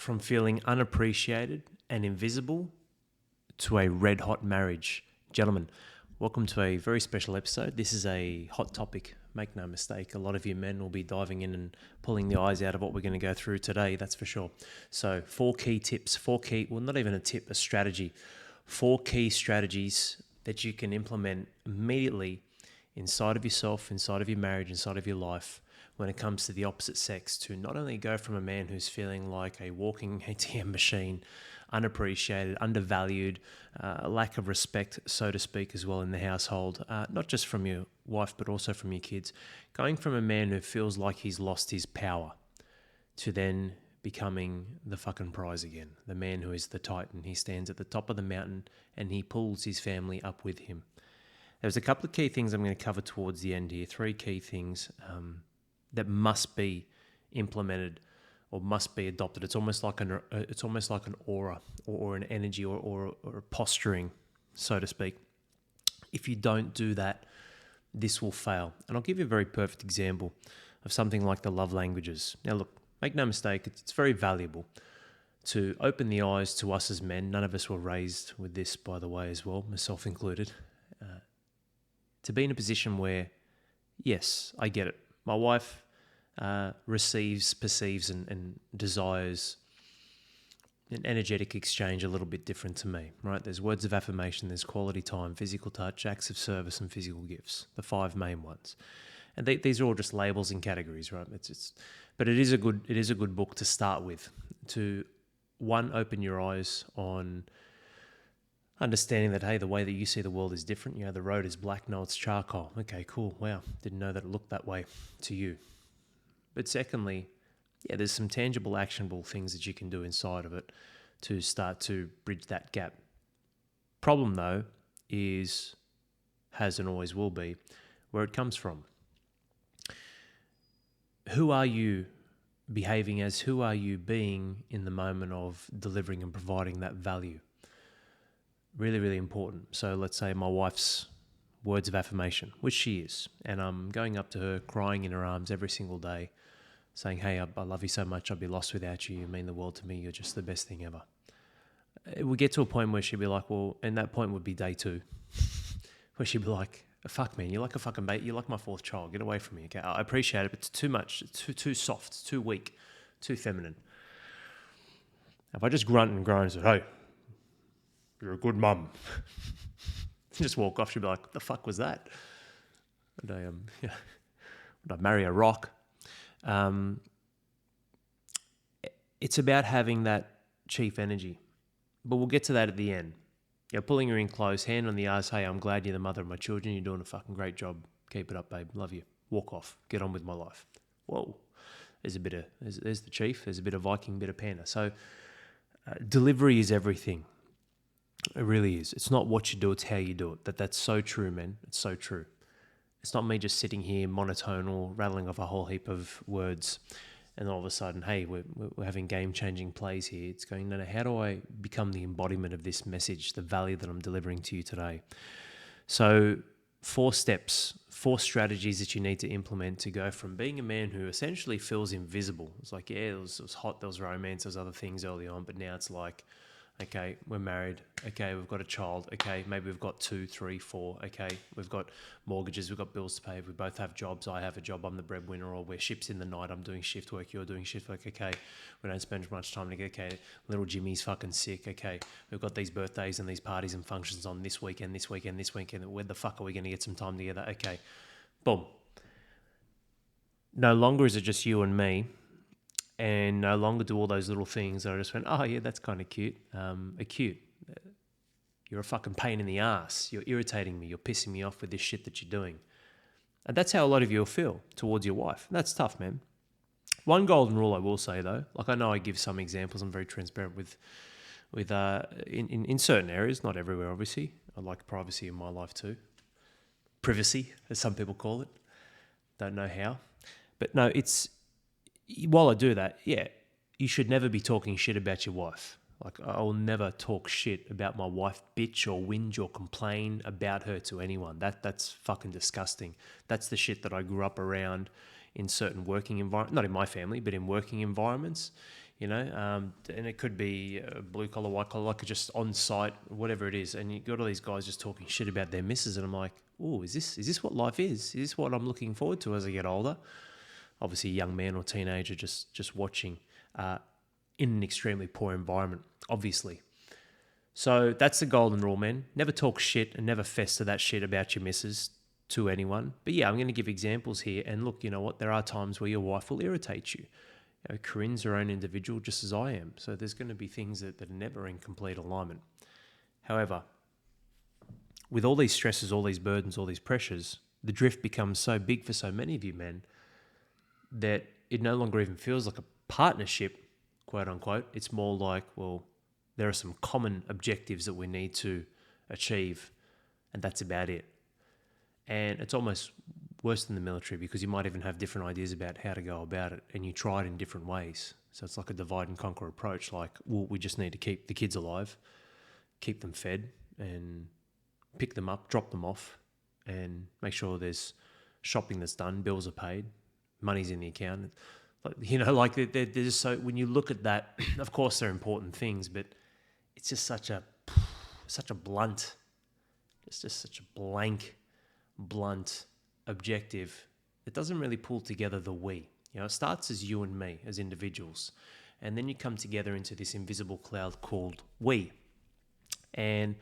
from feeling unappreciated and invisible to a red hot marriage. Gentlemen, welcome to a very special episode. This is a hot topic. Make no mistake, a lot of you men will be diving in and pulling the eyes out of what we're going to go through today, that's for sure. So 4 key tips, not even a tip, a strategy. 4 key strategies that you can implement immediately inside of yourself, inside of your marriage, inside of your life when it comes to the opposite sex, to not only go from a man who's feeling like a walking ATM machine, unappreciated, undervalued, lack of respect, so to speak, as well in the household, not just from your wife, but also from your kids, going from a man who feels like he's lost his power to then becoming the fucking prize again, the man who is the titan. He stands at the top of the mountain and he pulls his family up with him. There's a couple of key things I'm going to cover towards the end here, 3 key things that must be implemented or must be adopted. It's almost like an aura or an energy or a posturing, so to speak. If you don't do that, this will fail. And I'll give you a very perfect example of something like the love languages. Now look, make no mistake, it's very valuable to open the eyes to us as men. None of us were raised with this, by the way, as well, myself included. To be in a position where, yes, I get it. My wife receives, perceives, and desires an energetic exchange a little bit different to me, right? There's words of affirmation, there's quality time, physical touch, acts of service, and physical gifts, the 5 main ones. And these are all just labels and categories, right? But it is a good book to start with, to open your eyes on understanding that, hey, the way that you see the world is different. The road is black, no, it's charcoal. Okay, cool. Wow, didn't know that it looked that way to you. But secondly, there's some tangible, actionable things that you can do inside of it to start to bridge that gap. Problem, though, has and always will be, where it comes from. Who are you behaving as? Who are you being in the moment of delivering and providing that value? Really, really important. So let's say my wife's words of affirmation, which she is, and I'm going up to her, crying in her arms every single day, saying, hey, I love you so much, I'd be lost without you, you mean the world to me, you're just the best thing ever. It would get to a point where she'd be like, well, and that point would be day 2, where she'd be like, fuck man, you're like a fucking mate, you're like my 4th child, get away from me, okay? I appreciate it, but it's too much, it's too soft, it's too weak, too feminine. If I just grunt and groan and say, hey, you're a good mum, just walk off, she'd be like, what the fuck was that? Would I marry a rock? It's about having that chief energy, but we'll get to that at the end. Pulling her in close, hand on the ass, hey, I'm glad you're the mother of my children, you're doing a fucking great job, keep it up, babe, love you, walk off, get on with my life. Whoa, there's the chief, there's a bit of Viking, bit of Panda. So delivery is everything. It really is. It's not what you do, it's how you do it. That's so true, man. It's so true. It's not me just sitting here monotone or rattling off a whole heap of words and all of a sudden, hey, we're having game-changing plays here. It's going, no, how do I become the embodiment of this message, the value that I'm delivering to you today? So 4 steps, 4 strategies that you need to implement to go from being a man who essentially feels invisible. It's like, it was hot, there was romance, there was other things early on, but now it's like, okay, we're married. Okay, we've got a child. Okay, maybe we've got 2, 3, 4. Okay, we've got mortgages, we've got bills to pay. We both have jobs. I have a job, I'm the breadwinner, or we're ships in the night. I'm doing shift work, you're doing shift work. Okay, we don't spend much time together. Okay, little Jimmy's fucking sick. Okay, we've got these birthdays and these parties and functions on this weekend. Where the fuck are we going to get some time together? Okay, boom. No longer is it just you and me. And no longer do all those little things that I just went, oh yeah, that's kind of cute. Acute. You're a fucking pain in the ass. You're irritating me. You're pissing me off with this shit that you're doing. And that's how a lot of you will feel towards your wife. And that's tough, man. One golden rule I will say though, like I know I give some examples. I'm very transparent with in certain areas, not everywhere obviously. I like privacy in my life too. Privacy, as some people call it. Don't know how. But no, while I do that, you should never be talking shit about your wife. Like, I will never talk shit about my wife, bitch or whinge or complain about her to anyone. That's fucking disgusting. That's the shit that I grew up around in certain working environments, not in my family, but in working environments. and it could be blue collar, white collar, like just on site, whatever it is. And you got all these guys just talking shit about their misses, and I'm like, oh, is this what life is? Is this what I'm looking forward to as I get older? Obviously, a young man or teenager just watching in an extremely poor environment, obviously. So that's the golden rule, man. Never talk shit and never fester that shit about your missus to anyone. But yeah, I'm going to give examples here. And look, you know what? There are times where your wife will irritate you. Corinne's her own individual just as I am. So there's going to be things that are never in complete alignment. However, with all these stresses, all these burdens, all these pressures, the drift becomes so big for so many of you men that it no longer even feels like a partnership, quote unquote. It's more like, well, there are some common objectives that we need to achieve, and that's about it. And it's almost worse than the military because you might even have different ideas about how to go about it, and you try it in different ways. So it's like a divide and conquer approach. Like, well, we just need to keep the kids alive, keep them fed, and pick them up, drop them off, and make sure there's shopping that's done, bills are paid, money's in the account. Like they're just so, when you look at that, of course they're important things, but it's just such a blunt, it's just such a blunt objective. It doesn't really pull together the we. It starts as you and me as individuals, and then you come together into this invisible cloud called we. And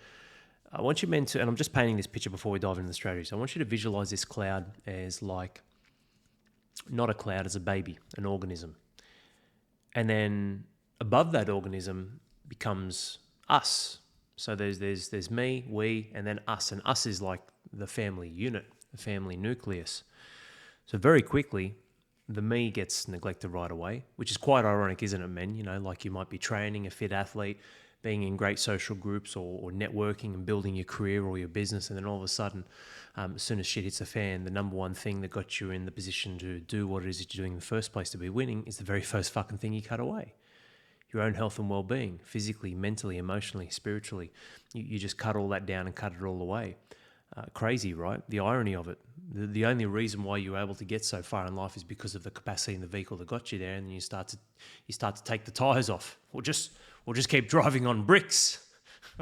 I want you men to, and I'm just painting this picture before we dive into the strategies. I want you to visualize this cloud as like, not a cloud, as a baby, an organism. And then above that organism becomes us. So there's me, we, and then us. And us is like the family unit, the family nucleus. So very quickly, the me gets neglected right away, which is quite ironic, isn't it, men? Like you might be training a fit athlete, being in great social groups or networking and building your career or your business, and then all of a sudden, as soon as shit hits the fan, the number one thing that got you in the position to do what it is that you're doing in the first place to be winning is the very first fucking thing you cut away. Your own health and well-being, physically, mentally, emotionally, spiritually. You just cut all that down and cut it all away. Crazy, right? The irony of it. The only reason why you were able to get so far in life is because of the capacity in the vehicle that got you there, and then you start to take the tires off, or just keep driving on bricks.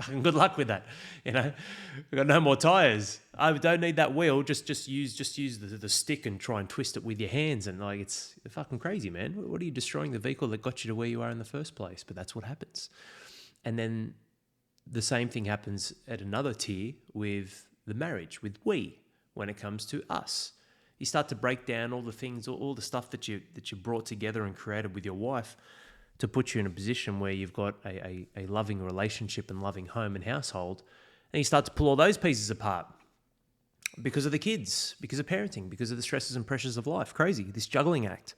Good luck with that. We've got no more tires. I don't need that wheel. Just use the stick and try and twist it with your hands. And like, it's fucking crazy, man. What are you destroying the vehicle that got you to where you are in the first place? But that's what happens. And then the same thing happens at another tier with the marriage, with we, when it comes to us. You start to break down all the things, all the stuff that you brought together and created with your wife to put you in a position where you've got a loving relationship and loving home and household, and you start to pull all those pieces apart because of the kids, because of parenting, because of the stresses and pressures of life. Crazy, this juggling act.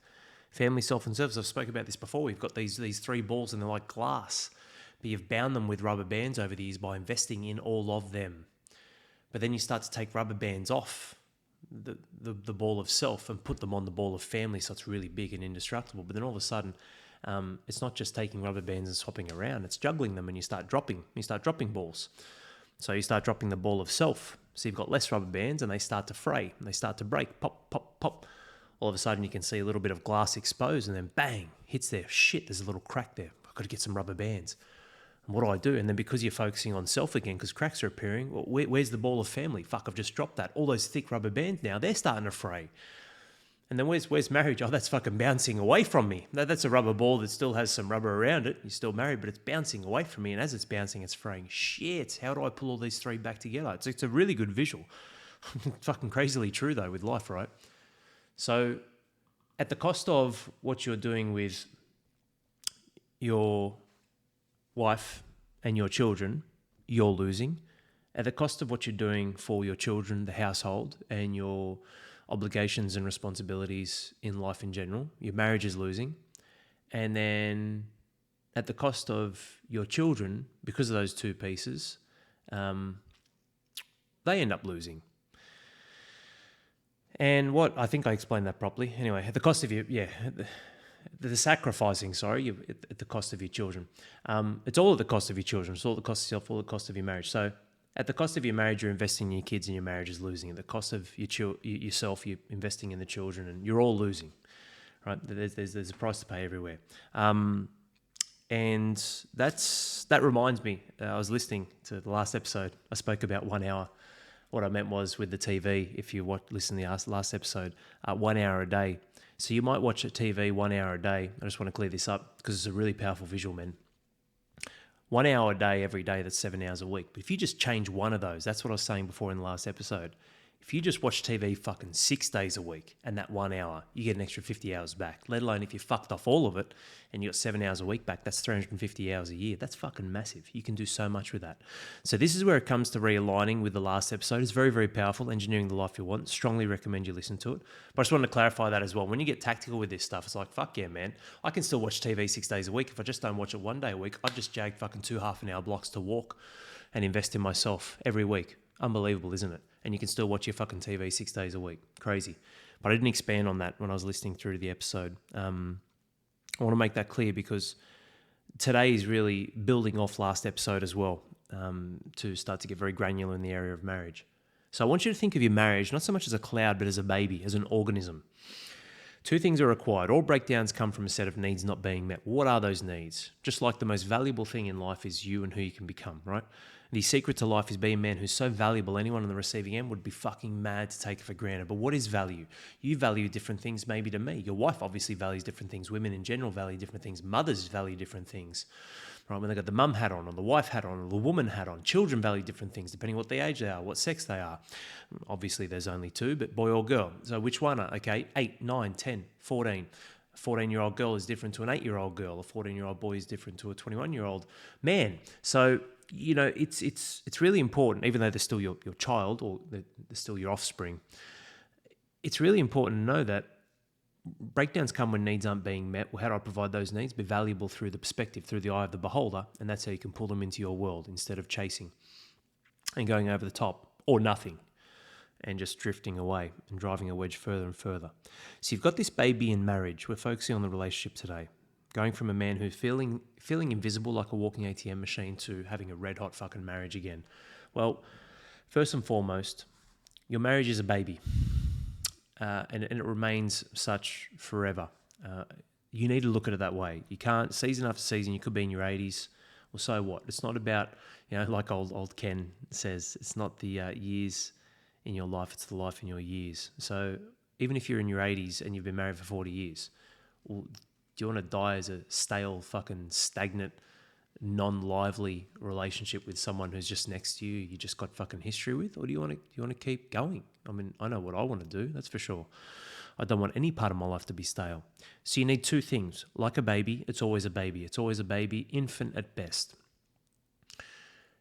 Family, self, and service. I've spoken about this before. We've got these three balls and they're like glass, but you've bound them with rubber bands over the years by investing in all of them. But then you start to take rubber bands off the ball of self and put them on the ball of family, so it's really big and indestructible. But then all of a sudden, it's not just taking rubber bands and swapping around, it's juggling them, and you start dropping balls. So you start dropping the ball of self. So you've got less rubber bands and they start to fray and they start to break, pop, pop, pop. All of a sudden you can see a little bit of glass exposed, and then bang, hits there. Shit, there's a little crack there. I've got to get some rubber bands. And what do I do? And then because you're focusing on self again, because cracks are appearing, well, where's the ball of family? Fuck, I've just dropped that. All those thick rubber bands now, they're starting to fray. And then where's marriage? Oh, that's fucking bouncing away from me. That's a rubber ball that still has some rubber around it. You're still married, but it's bouncing away from me. And as it's bouncing, it's fraying. Shit, how do I pull all these three back together? It's a really good visual. Fucking crazily true, though, with life, right? So at the cost of what you're doing with your wife and your children, you're losing. At the cost of what you're doing for your children, the household, and your obligations and responsibilities in life in general, your marriage is losing. And then at the cost of your children, because of those two pieces, they end up losing. And what, I think I explained that properly. Anyway, at the cost of the sacrificing, at the cost of your children. It's all at the cost of your children. It's all at the cost of yourself, all at the cost of your marriage. So at the cost of your marriage, you're investing in your kids, and your marriage is losing. At the cost of yourself, you're investing in the children, and you're all losing, right? There's a price to pay everywhere. And that reminds me, I was listening to the last episode. I spoke about 1 hour. What I meant was with the TV, if you listen to the last episode, 1 hour a day. So you might watch a TV 1 hour a day. I just want to clear this up because it's a really powerful visual, man. 1 hour a day, every day, that's 7 hours a week. But if you just change one of those, that's what I was saying before in the last episode. If you just watch TV fucking 6 days a week and that 1 hour, you get an extra 50 hours back. Let alone if you fucked off all of it and you got 7 hours a week back, that's 350 hours a year. That's fucking massive. You can do so much with that. So this is where it comes to realigning with the last episode. It's very, very powerful. Engineering the life you want. Strongly recommend you listen to it. But I just wanted to clarify that as well. When you get tactical with this stuff, it's like, fuck yeah, man. I can still watch TV 6 days a week. If I just don't watch it 1 day a week, I've just jagged fucking 2 half-an-hour blocks to walk and invest in myself every week. Unbelievable, isn't it? And you can still watch your fucking TV 6 days a week. Crazy. But I didn't expand on that when I was listening through the episode. I want to make that clear because today is really building off last episode as well, to start to get very granular in the area of marriage. So I want you to think of your marriage not so much as a cloud, but as a baby, as an organism. 2 things are required. All breakdowns come from a set of needs not being met. What are those needs? Just like the most valuable thing in life is you and who you can become, right? The secret to life is being a man who's so valuable, anyone on the receiving end would be fucking mad to take it for granted. But what is value? You value different things maybe to me. Your wife obviously values different things. Women in general value different things. Mothers value different things. Right? When they got the mum hat on, or the wife hat on, or the woman hat on. Children value different things depending what the age they are, what sex they are. Obviously there's only 2, but boy or girl. So which one are? Okay, 8, 9, 10, 14. A 14-year-old girl is different to an 8-year-old girl. A 14-year-old boy is different to a 21-year-old man. So it's really important, even though they're still your child or they're still your offspring. It's really important to know that breakdowns come when needs aren't being met. Well, how do I provide those needs? Be valuable through the perspective, through the eye of the beholder, and that's how you can pull them into your world instead of chasing and going over the top or nothing and just drifting away and driving a wedge further and further. So you've got this baby in marriage. We're focusing on the relationship today. Going from a man who's feeling invisible like a walking ATM machine to having a red hot fucking marriage again. Well, first and foremost, your marriage is a baby, and it remains such forever. You need to look at it that way. You can't, season after season, you could be in your 80s. Well, so what? It's not about, like old Ken says, it's not the years in your life, it's the life in your years. So even if you're in your 80s and you've been married for 40 years, well, do you want to die as a stale, fucking stagnant, non-lively relationship with someone who's just next to you, you just got fucking history with? Or do you want to keep going? I mean, I know what I want to do, that's for sure. I don't want any part of my life to be stale. So you need 2 things. Like a baby, it's always a baby. It's always a baby, infant at best.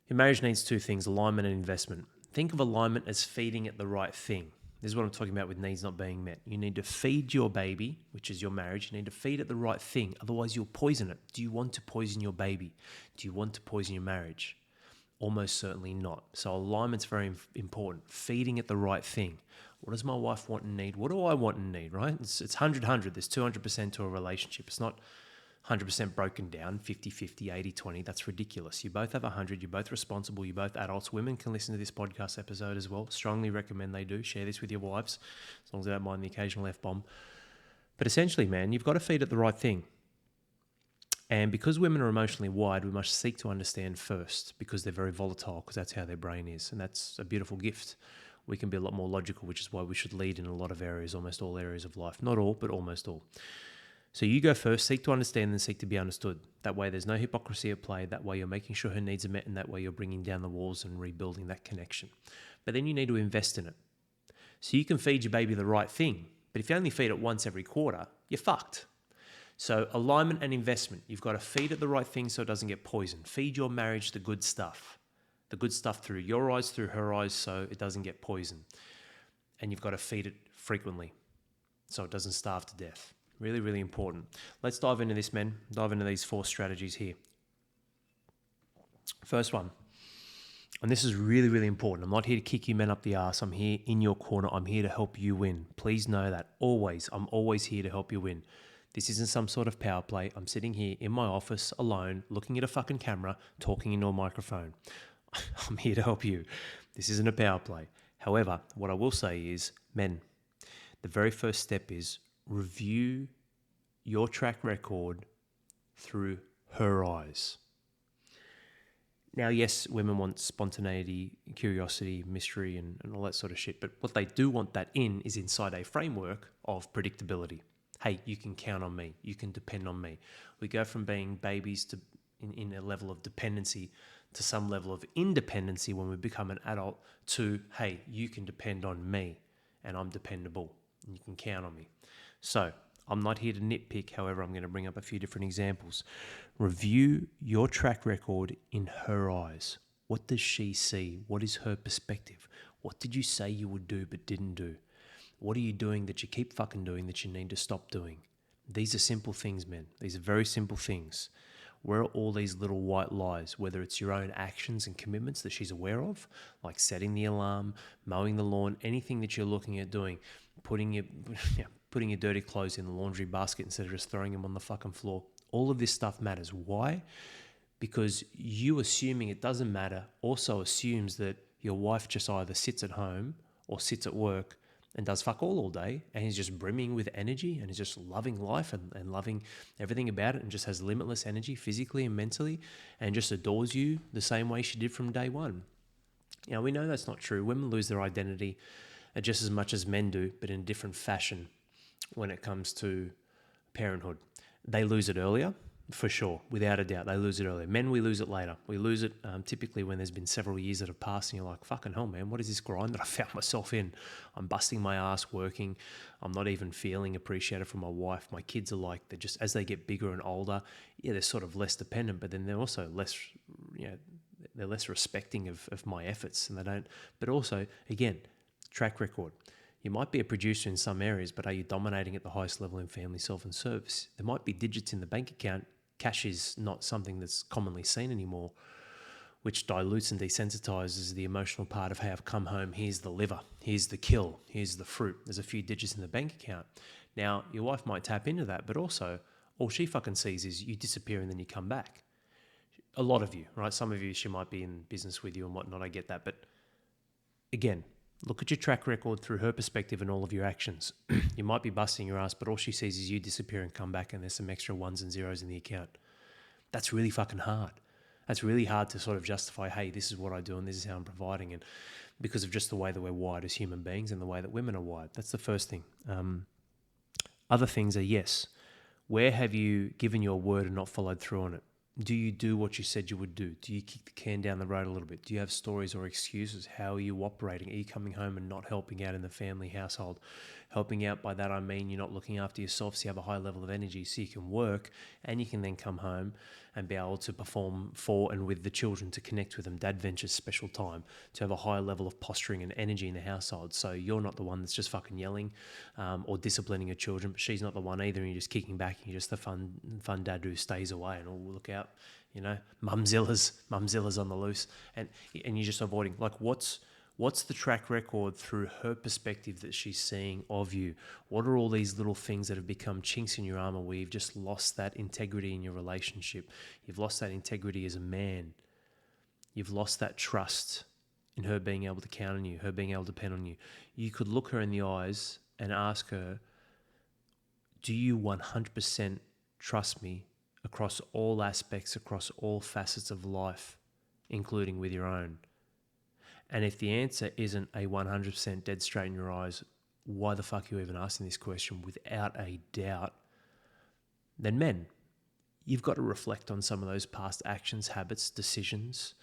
Your marriage needs 2 things, alignment and investment. Think of alignment as feeding it the right thing. This is what I'm talking about with needs not being met. You need to feed your baby, which is your marriage. You need to feed it the right thing. Otherwise, you'll poison it. Do you want to poison your baby? Do you want to poison your marriage? Almost certainly not. So alignment's very important. Feeding it the right thing. What does my wife want and need? What do I want and need, right? It's 100-100. There's 200% to a relationship. It's not 100% broken down, 50-50, 80-20. That's ridiculous. You both have 100. You're both responsible. You're both adults. Women can listen to this podcast episode as well. Strongly recommend they do. Share this with your wives, as long as they don't mind the occasional F-bomb. But essentially, man, you've got to feed it the right thing. And because women are emotionally wired, we must seek to understand first, because they're very volatile, because that's how their brain is. And that's a beautiful gift. We can be a lot more logical, which is why we should lead in a lot of areas, almost all areas of life. Not all, but almost all. So you go first, seek to understand, then seek to be understood. That way there's no hypocrisy at play. That way you're making sure her needs are met, and that way you're bringing down the walls and rebuilding that connection. But then you need to invest in it. So you can feed your baby the right thing, but if you only feed it once every quarter, you're fucked. So alignment and investment. You've got to feed it the right thing so it doesn't get poisoned. Feed your marriage the good stuff. The good stuff through your eyes, through her eyes, so it doesn't get poisoned. And you've got to feed it frequently so it doesn't starve to death. Really, really important. Let's dive into this, men. Dive into these 4 strategies here. First one, and this is really, really important. I'm not here to kick you men up the arse. I'm here in your corner. I'm here to help you win. Please know that. Always. I'm always here to help you win. This isn't some sort of power play. I'm sitting here in my office alone, looking at a fucking camera, talking into a microphone. I'm here to help you. This isn't a power play. However, what I will say is, men, the very first step is review your track record through her eyes. Now, yes, women want spontaneity, curiosity, mystery, and all that sort of shit. But what they do want that in is inside a framework of predictability. Hey, you can count on me. You can depend on me. We go from being babies to in a level of dependency to some level of independency when we become an adult to, hey, you can depend on me and I'm dependable and you can count on me. So I'm not here to nitpick. However, I'm going to bring up a few different examples. Review your track record in her eyes. What does she see? What is her perspective? What did you say you would do but didn't do? What are you doing that you keep fucking doing that you need to stop doing? These are simple things, men. These are very simple things. Where are all these little white lies, whether it's your own actions and commitments that she's aware of, like setting the alarm, mowing the lawn, anything that you're looking at doing, putting your dirty clothes in the laundry basket instead of just throwing them on the fucking floor. All of this stuff matters. Why? Because you assuming it doesn't matter also assumes that your wife just either sits at home or sits at work and does fuck all day and is just brimming with energy and is just loving life and loving everything about it and just has limitless energy physically and mentally and just adores you the same way she did from day one. Now, we know that's not true. Women lose their identity just as much as men do, but in a different fashion when it comes to parenthood. They lose it earlier, for sure, without a doubt. They lose it earlier. Men, we lose it later. We lose it typically when there's been several years that have passed and you're like, fucking hell, man, what is this grind that I found myself in? I'm busting my ass working. I'm not even feeling appreciated from my wife. My kids are like, they're just, as they get bigger and older, yeah, they're sort of less dependent, but then they're also less, they're less respecting of my efforts and they don't, but also, again, track record. You might be a producer in some areas, but are you dominating at the highest level in family, self, and service? There might be digits in the bank account. Cash is not something that's commonly seen anymore, which dilutes and desensitizes the emotional part of, hey, I've come home, here's the liver, here's the kill, here's the fruit. There's a few digits in the bank account. Now, your wife might tap into that, but also all she fucking sees is you disappear and then you come back. A lot of you, right? Some of you, she might be in business with you and whatnot, I get that. But again, look at your track record through her perspective and all of your actions. You might be busting your ass, but all she sees is you disappear and come back and there's some extra ones and zeros in the account. That's really fucking hard. That's really hard to sort of justify, hey, this is what I do and this is how I'm providing. And because of just the way that we're wired as human beings and the way that women are wired. That's the first thing. Other things are, yes, where have you given your word and not followed through on it? Do you do what you said you would do? Do you kick the can down the road a little bit? Do you have stories or excuses? How are you operating? Are you coming home and not helping out in the family household? Helping out, by that I mean you're not looking after yourself so you have a high level of energy so you can work and you can then come home and be able to perform for and with the children, to connect with them. Dad ventures special time, to have a higher level of posturing and energy in the household. So you're not the one that's just fucking yelling or disciplining your children, but she's not the one either and you're just kicking back and you're just the fun dad who stays away and will look out, mumzilla's on the loose and you're just avoiding. Like, what's the track record through her perspective that she's seeing of you? What are all these little things that have become chinks in your armor where you've just lost that integrity in your relationship? You've lost that integrity as a man. You've lost that trust in her being able to count on you, her being able to depend on you. You could look her in the eyes and ask her, do you 100% trust me across all aspects, across all facets of life, including with your own? And if the answer isn't a 100% dead straight in your eyes, why the fuck are you even asking this question without a doubt? Then men, you've got to reflect on some of those past actions, habits, decisions,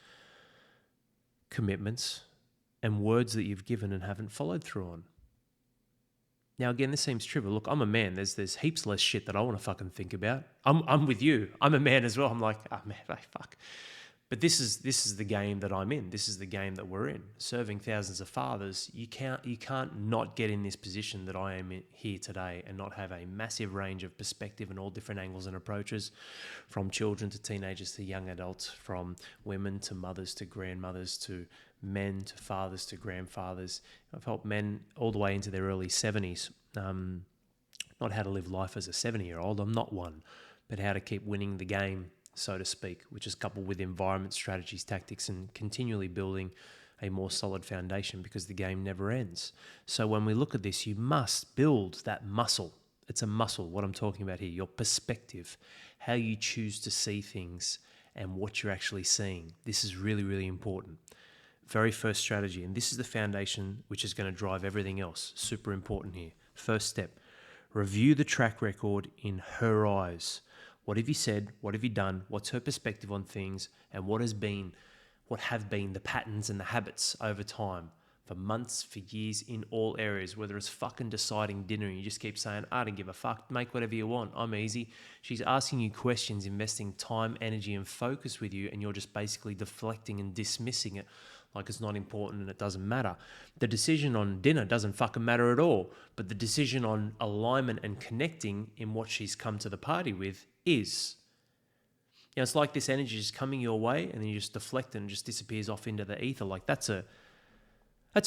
commitments, and words that you've given and haven't followed through on. Now, again, this seems trivial. Look, I'm a man. There's heaps less shit that I want to fucking think about. I'm with you. I'm a man as well. I'm like, oh man, fuck. But this is the game that I'm in. This is the game that we're in. Serving thousands of fathers, you can't not get in this position that I am in here today and not have a massive range of perspective and all different angles and approaches, from children to teenagers to young adults, from women to mothers to grandmothers to men to fathers to grandfathers. I've helped men all the way into their early 70s, not how to live life as a 70-year-old. I'm not one, but how to keep winning the game, so to speak, which is coupled with environment, strategies, tactics, and continually building a more solid foundation, because the game never ends. So when we look at this, you must build that muscle. It's a muscle, what I'm talking about here, your perspective. how you choose to see things and what you're actually seeing. This is really, really important. Very first strategy, and this is the foundation which is going to drive everything else. Super important here. First step, review the track record in her eyes. What have you said? What have you done? What's her perspective on things? And what have been the patterns and the habits over time, for months, for years, in all areas, whether it's fucking deciding dinner and you just keep saying, I don't give a fuck, make whatever you want, I'm easy. She's asking you questions, investing time, energy, and focus with you, and you're just basically deflecting and dismissing it like it's not important and it doesn't matter. The decision on dinner doesn't fucking matter at all, but the decision on alignment and connecting in what she's come to the party with is. You know, it's like this energy just coming your way and then you just deflect and it just disappears off into the ether. Like that's a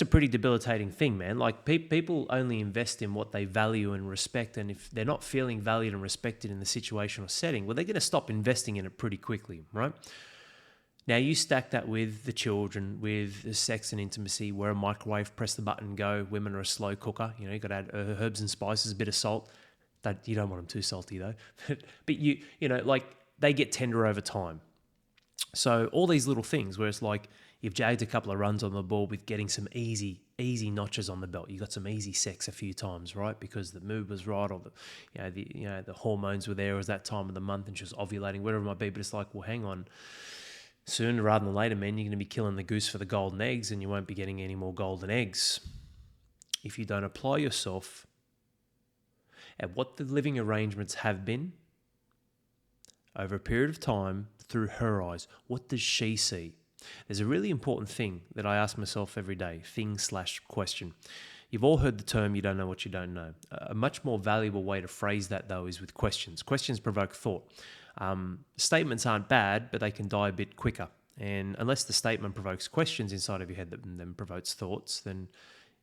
pretty debilitating thing, man. Like people only invest in what they value and respect, and if they're not feeling valued and respected in the situation or setting, well, they're going to stop investing in it pretty quickly, right? Now you stack that with the children, with the sex and intimacy, where a microwave, press the button, go. Women are a slow cooker. You know, you got to add herbs and spices, a bit of salt. You don't want them too salty though. But you know, like they get tender over time. So all these little things where it's like you've jagged a couple of runs on the ball with getting some easy notches on the belt. You got some easy sex a few times, right? Because the mood was right, or the hormones were there. It was that time of the month, and she was ovulating, whatever it might be. But it's like, well, hang on. Sooner rather than later, man, you're going to be killing the goose for the golden eggs, and you won't be getting any more golden eggs if you don't apply yourself at what the living arrangements have been over a period of time through her eyes. What does she see? There's a really important thing that I ask myself every day, thing/question. You've all heard the term, you don't know what you don't know. A much more valuable way to phrase that, though, is with questions. Questions provoke thought. Statements aren't bad, but they can die a bit quicker. And unless the statement provokes questions inside of your head that then provokes thoughts, then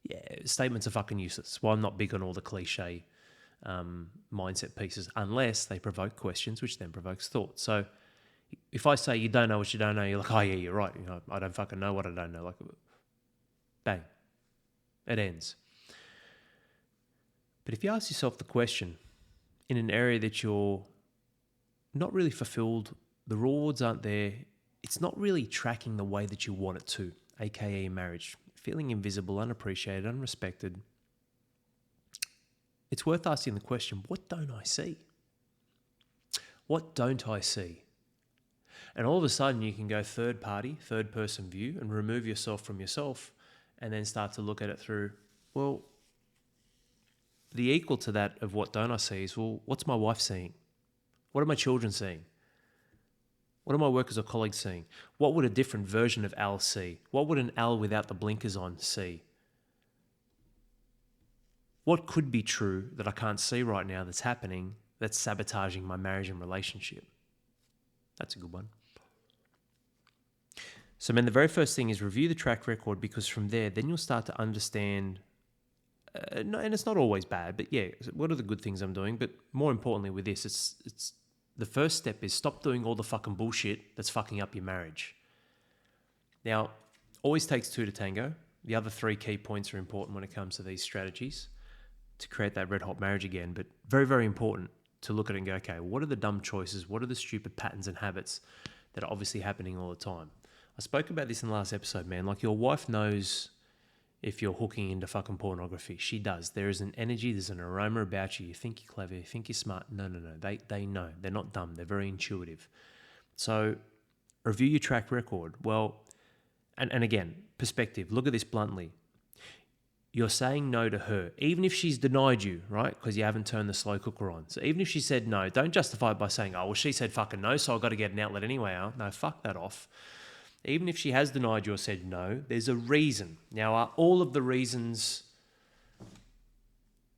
yeah, statements are fucking useless. Well, I'm not big on all the cliche mindset pieces unless they provoke questions, which then provokes thought. So if I say you don't know what you don't know, you're like, oh yeah, you're right. You know, I don't fucking know what I don't know. Like, bang, it ends. But if you ask yourself the question in an area that you're not really fulfilled, the rewards aren't there, it's not really tracking the way that you want it to, aka marriage, feeling invisible, unappreciated, unrespected, it's worth asking the question, what don't I see? What don't I see? And all of a sudden you can go third party, third person view, and remove yourself from yourself, and then start to look at it through, well, the equal to that of what don't I see is, well, what's my wife seeing? What are my children seeing? What are my workers or colleagues seeing? What would a different version of Al see? What would an Al without the blinkers on see? What could be true that I can't see right now that's happening that's sabotaging my marriage and relationship? That's a good one. So, man, the very first thing is review the track record, because from there, then you'll start to understand, and it's not always bad, but yeah, what are the good things I'm doing? But more importantly with this, it's the first step is stop doing all the fucking bullshit that's fucking up your marriage. Now, always takes two to tango. The other three key points are important when it comes to these strategies to create that red hot marriage again, but very, very important to look at it and go, okay, what are the dumb choices? What are the stupid patterns and habits that are obviously happening all the time? I spoke about this in the last episode, man. Like, your wife knows if you're hooking into fucking pornography. She does. There is an energy, there's an aroma about you. You think you're clever, you think you're smart. No. They know. They're not dumb. They're very intuitive. So review your track record. Well, and again, perspective. Look at this bluntly. You're saying no to her, even if she's denied you, right? Because you haven't turned the slow cooker on. So even if she said no, don't justify it by saying, oh, well, she said fucking no, so I've got to get an outlet anyway. No, fuck that off. Even if she has denied you or said no, there's a reason. Now, are all of the reasons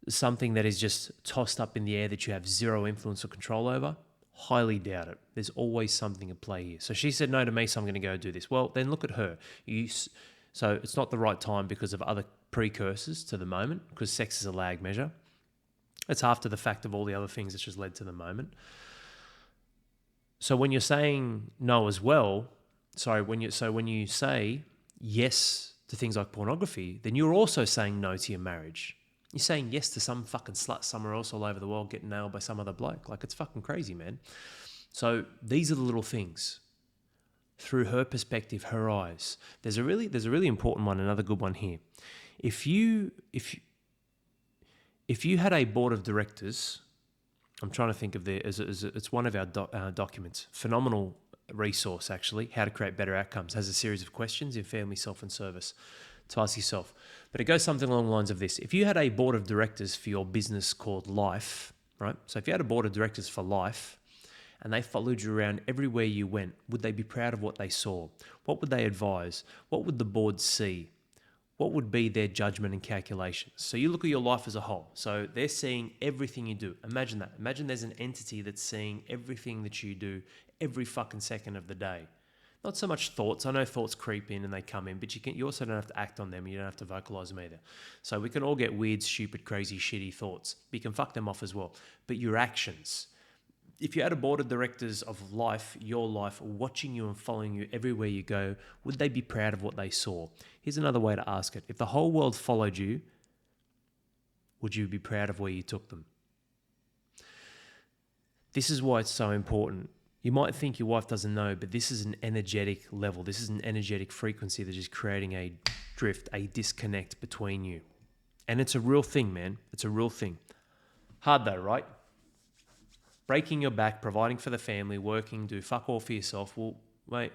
something that is just tossed up in the air that you have zero influence or control over? Highly doubt it. There's always something at play here. So she said no to me, so I'm going to go do this. Well, then look at her. So it's not the right time because of other precursors to the moment, because sex is a lag measure. It's after the fact of all the other things that just led to the moment. So when you're saying no as well, when you say yes to things like pornography, then you're also saying no to your marriage. You're saying yes to some fucking slut somewhere else all over the world getting nailed by some other bloke. Like, it's fucking crazy, man. So these are the little things. Through her perspective, her eyes. There's a really important one, another good one here. If you had a board of directors, I'm trying to think of it's one of our documents. Phenomenal resource, actually. How to create better outcomes. Has a series of questions in family, self, and service to ask yourself. But it goes something along the lines of this. If you had a board of directors for your business called life, right? So if you had a board of directors for life, and they followed you around everywhere you went, would they be proud of what they saw? What would they advise? What would the board see? What would be their judgment and calculations? So you look at your life as a whole. So they're seeing everything you do. Imagine that. Imagine there's an entity that's seeing everything that you do every fucking second of the day. Not so much thoughts. I know thoughts creep in and they come in, but you also don't have to act on them. You don't have to vocalize them either. So we can all get weird, stupid, crazy, shitty thoughts. But you can fuck them off as well. But your actions. If you had a board of directors of life, your life, watching you and following you everywhere you go, would they be proud of what they saw? Here's another way to ask it. If the whole world followed you, would you be proud of where you took them? This is why it's so important. You might think your wife doesn't know, but this is an energetic level. This is an energetic frequency that is creating a drift, a disconnect between you. And it's a real thing, man. It's a real thing. Hard though, right? Breaking your back, providing for the family, working, do fuck all for yourself. Well, mate,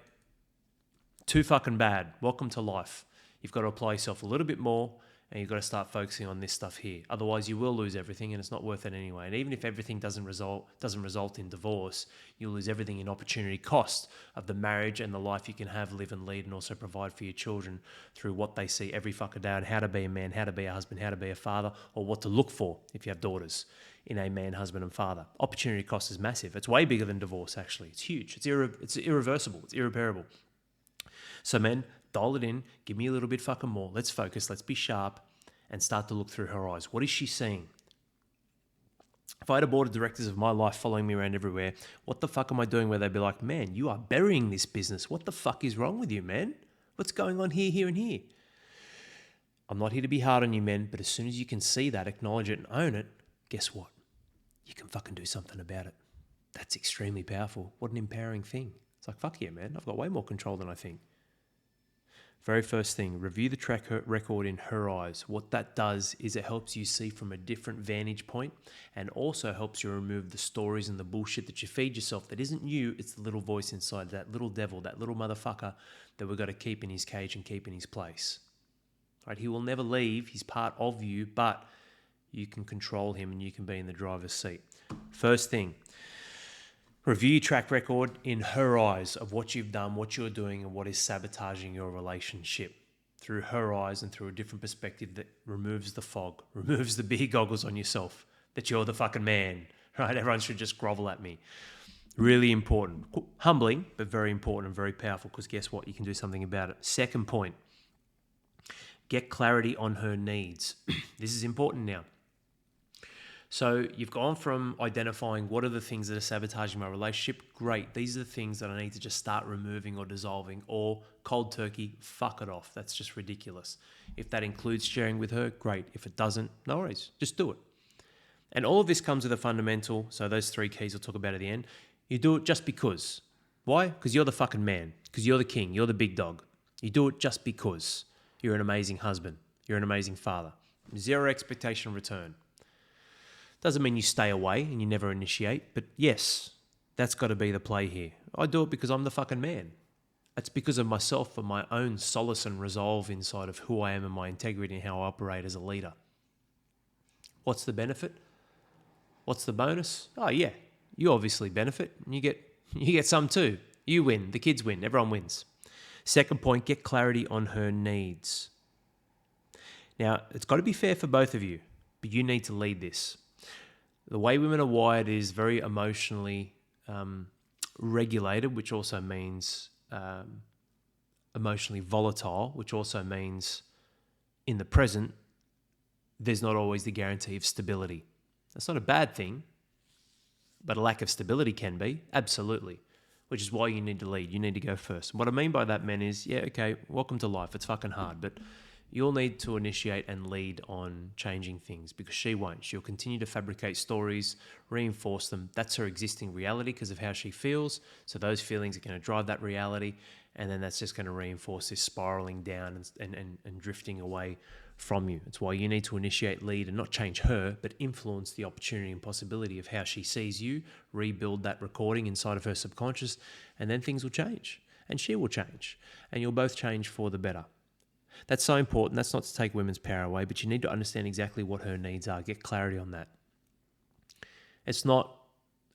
too fucking bad. Welcome to life. You've got to apply yourself a little bit more and you've got to start focusing on this stuff here. Otherwise, you will lose everything and it's not worth it anyway. And even if everything doesn't result in divorce, you'll lose everything in opportunity cost of the marriage and the life you can have, live and lead, and also provide for your children through what they see every fucking day on how to be a man, how to be a husband, how to be a father, or what to look for if you have daughters in a man, husband, and father. Opportunity cost is massive. It's way bigger than divorce, actually. It's huge. It's irreversible. It's irreparable. So, men, dial it in. Give me a little bit fucking more. Let's focus. Let's be sharp and start to look through her eyes. What is she seeing? If I had a board of directors of my life following me around everywhere, what the fuck am I doing where they'd be like, man, you are burying this business. What the fuck is wrong with you, man? What's going on here, and here? I'm not here to be hard on you, men, but as soon as you can see that, acknowledge it, and own it, guess what? You can fucking do something about it. That's extremely powerful. What an empowering thing. It's like, fuck yeah, man. I've got way more control than I think. Very first thing, review the track record in her eyes. What that does is it helps you see from a different vantage point and also helps you remove the stories and the bullshit that you feed yourself that isn't you, it's the little voice inside, that little devil, that little motherfucker that we've got to keep in his cage and keep in his place. Right? He will never leave. He's part of you, but you can control him and you can be in the driver's seat. First thing, review your track record in her eyes of what you've done, what you're doing, and what is sabotaging your relationship. Through her eyes and through a different perspective that removes the fog, removes the beer goggles on yourself, that you're the fucking man, right? Everyone should just grovel at me. Really important. Humbling, but very important and very powerful because guess what? You can do something about it. Second point, get clarity on her needs. This is important now. So you've gone from identifying what are the things that are sabotaging my relationship. Great. These are the things that I need to just start removing or dissolving, or cold turkey, fuck it off. That's just ridiculous. If that includes sharing with her, great. If it doesn't, no worries. Just do it. And all of this comes with a fundamental. So those three keys I'll talk about at the end. You do it just because. Why? Because you're the fucking man. Because you're the king. You're the big dog. You do it just because you're an amazing husband. You're an amazing father. Zero expectation return. Doesn't mean you stay away and you never initiate, but yes, that's got to be the play here. I do it because I'm the fucking man. It's because of myself and my own solace and resolve inside of who I am and my integrity and how I operate as a leader. What's the benefit? What's the bonus? Oh yeah, you obviously benefit and you get some too. You win, the kids win, everyone wins. Second point, get clarity on her needs. Now, it's got to be fair for both of you, but you need to lead this. The way women are wired is very emotionally regulated, which also means emotionally volatile, which also means in the present, there's not always the guarantee of stability. That's not a bad thing, but a lack of stability can be, absolutely, which is why you need to lead. You need to go first. What I mean by that, men, is, yeah, okay, welcome to life. It's fucking hard, but You'll need to initiate and lead on changing things because she won't. She'll continue to fabricate stories, reinforce them. That's her existing reality because of how she feels. So those feelings are going to drive that reality. And then that's just going to reinforce this spiraling down and drifting away from you. It's why you need to initiate, lead, and not change her, but influence the opportunity and possibility of how she sees you, rebuild that recording inside of her subconscious, and then things will change. And she will change. And you'll both change for the better. That's so important. That's not to take women's power away, but you need to understand exactly what her needs are. Get clarity on that. It's not,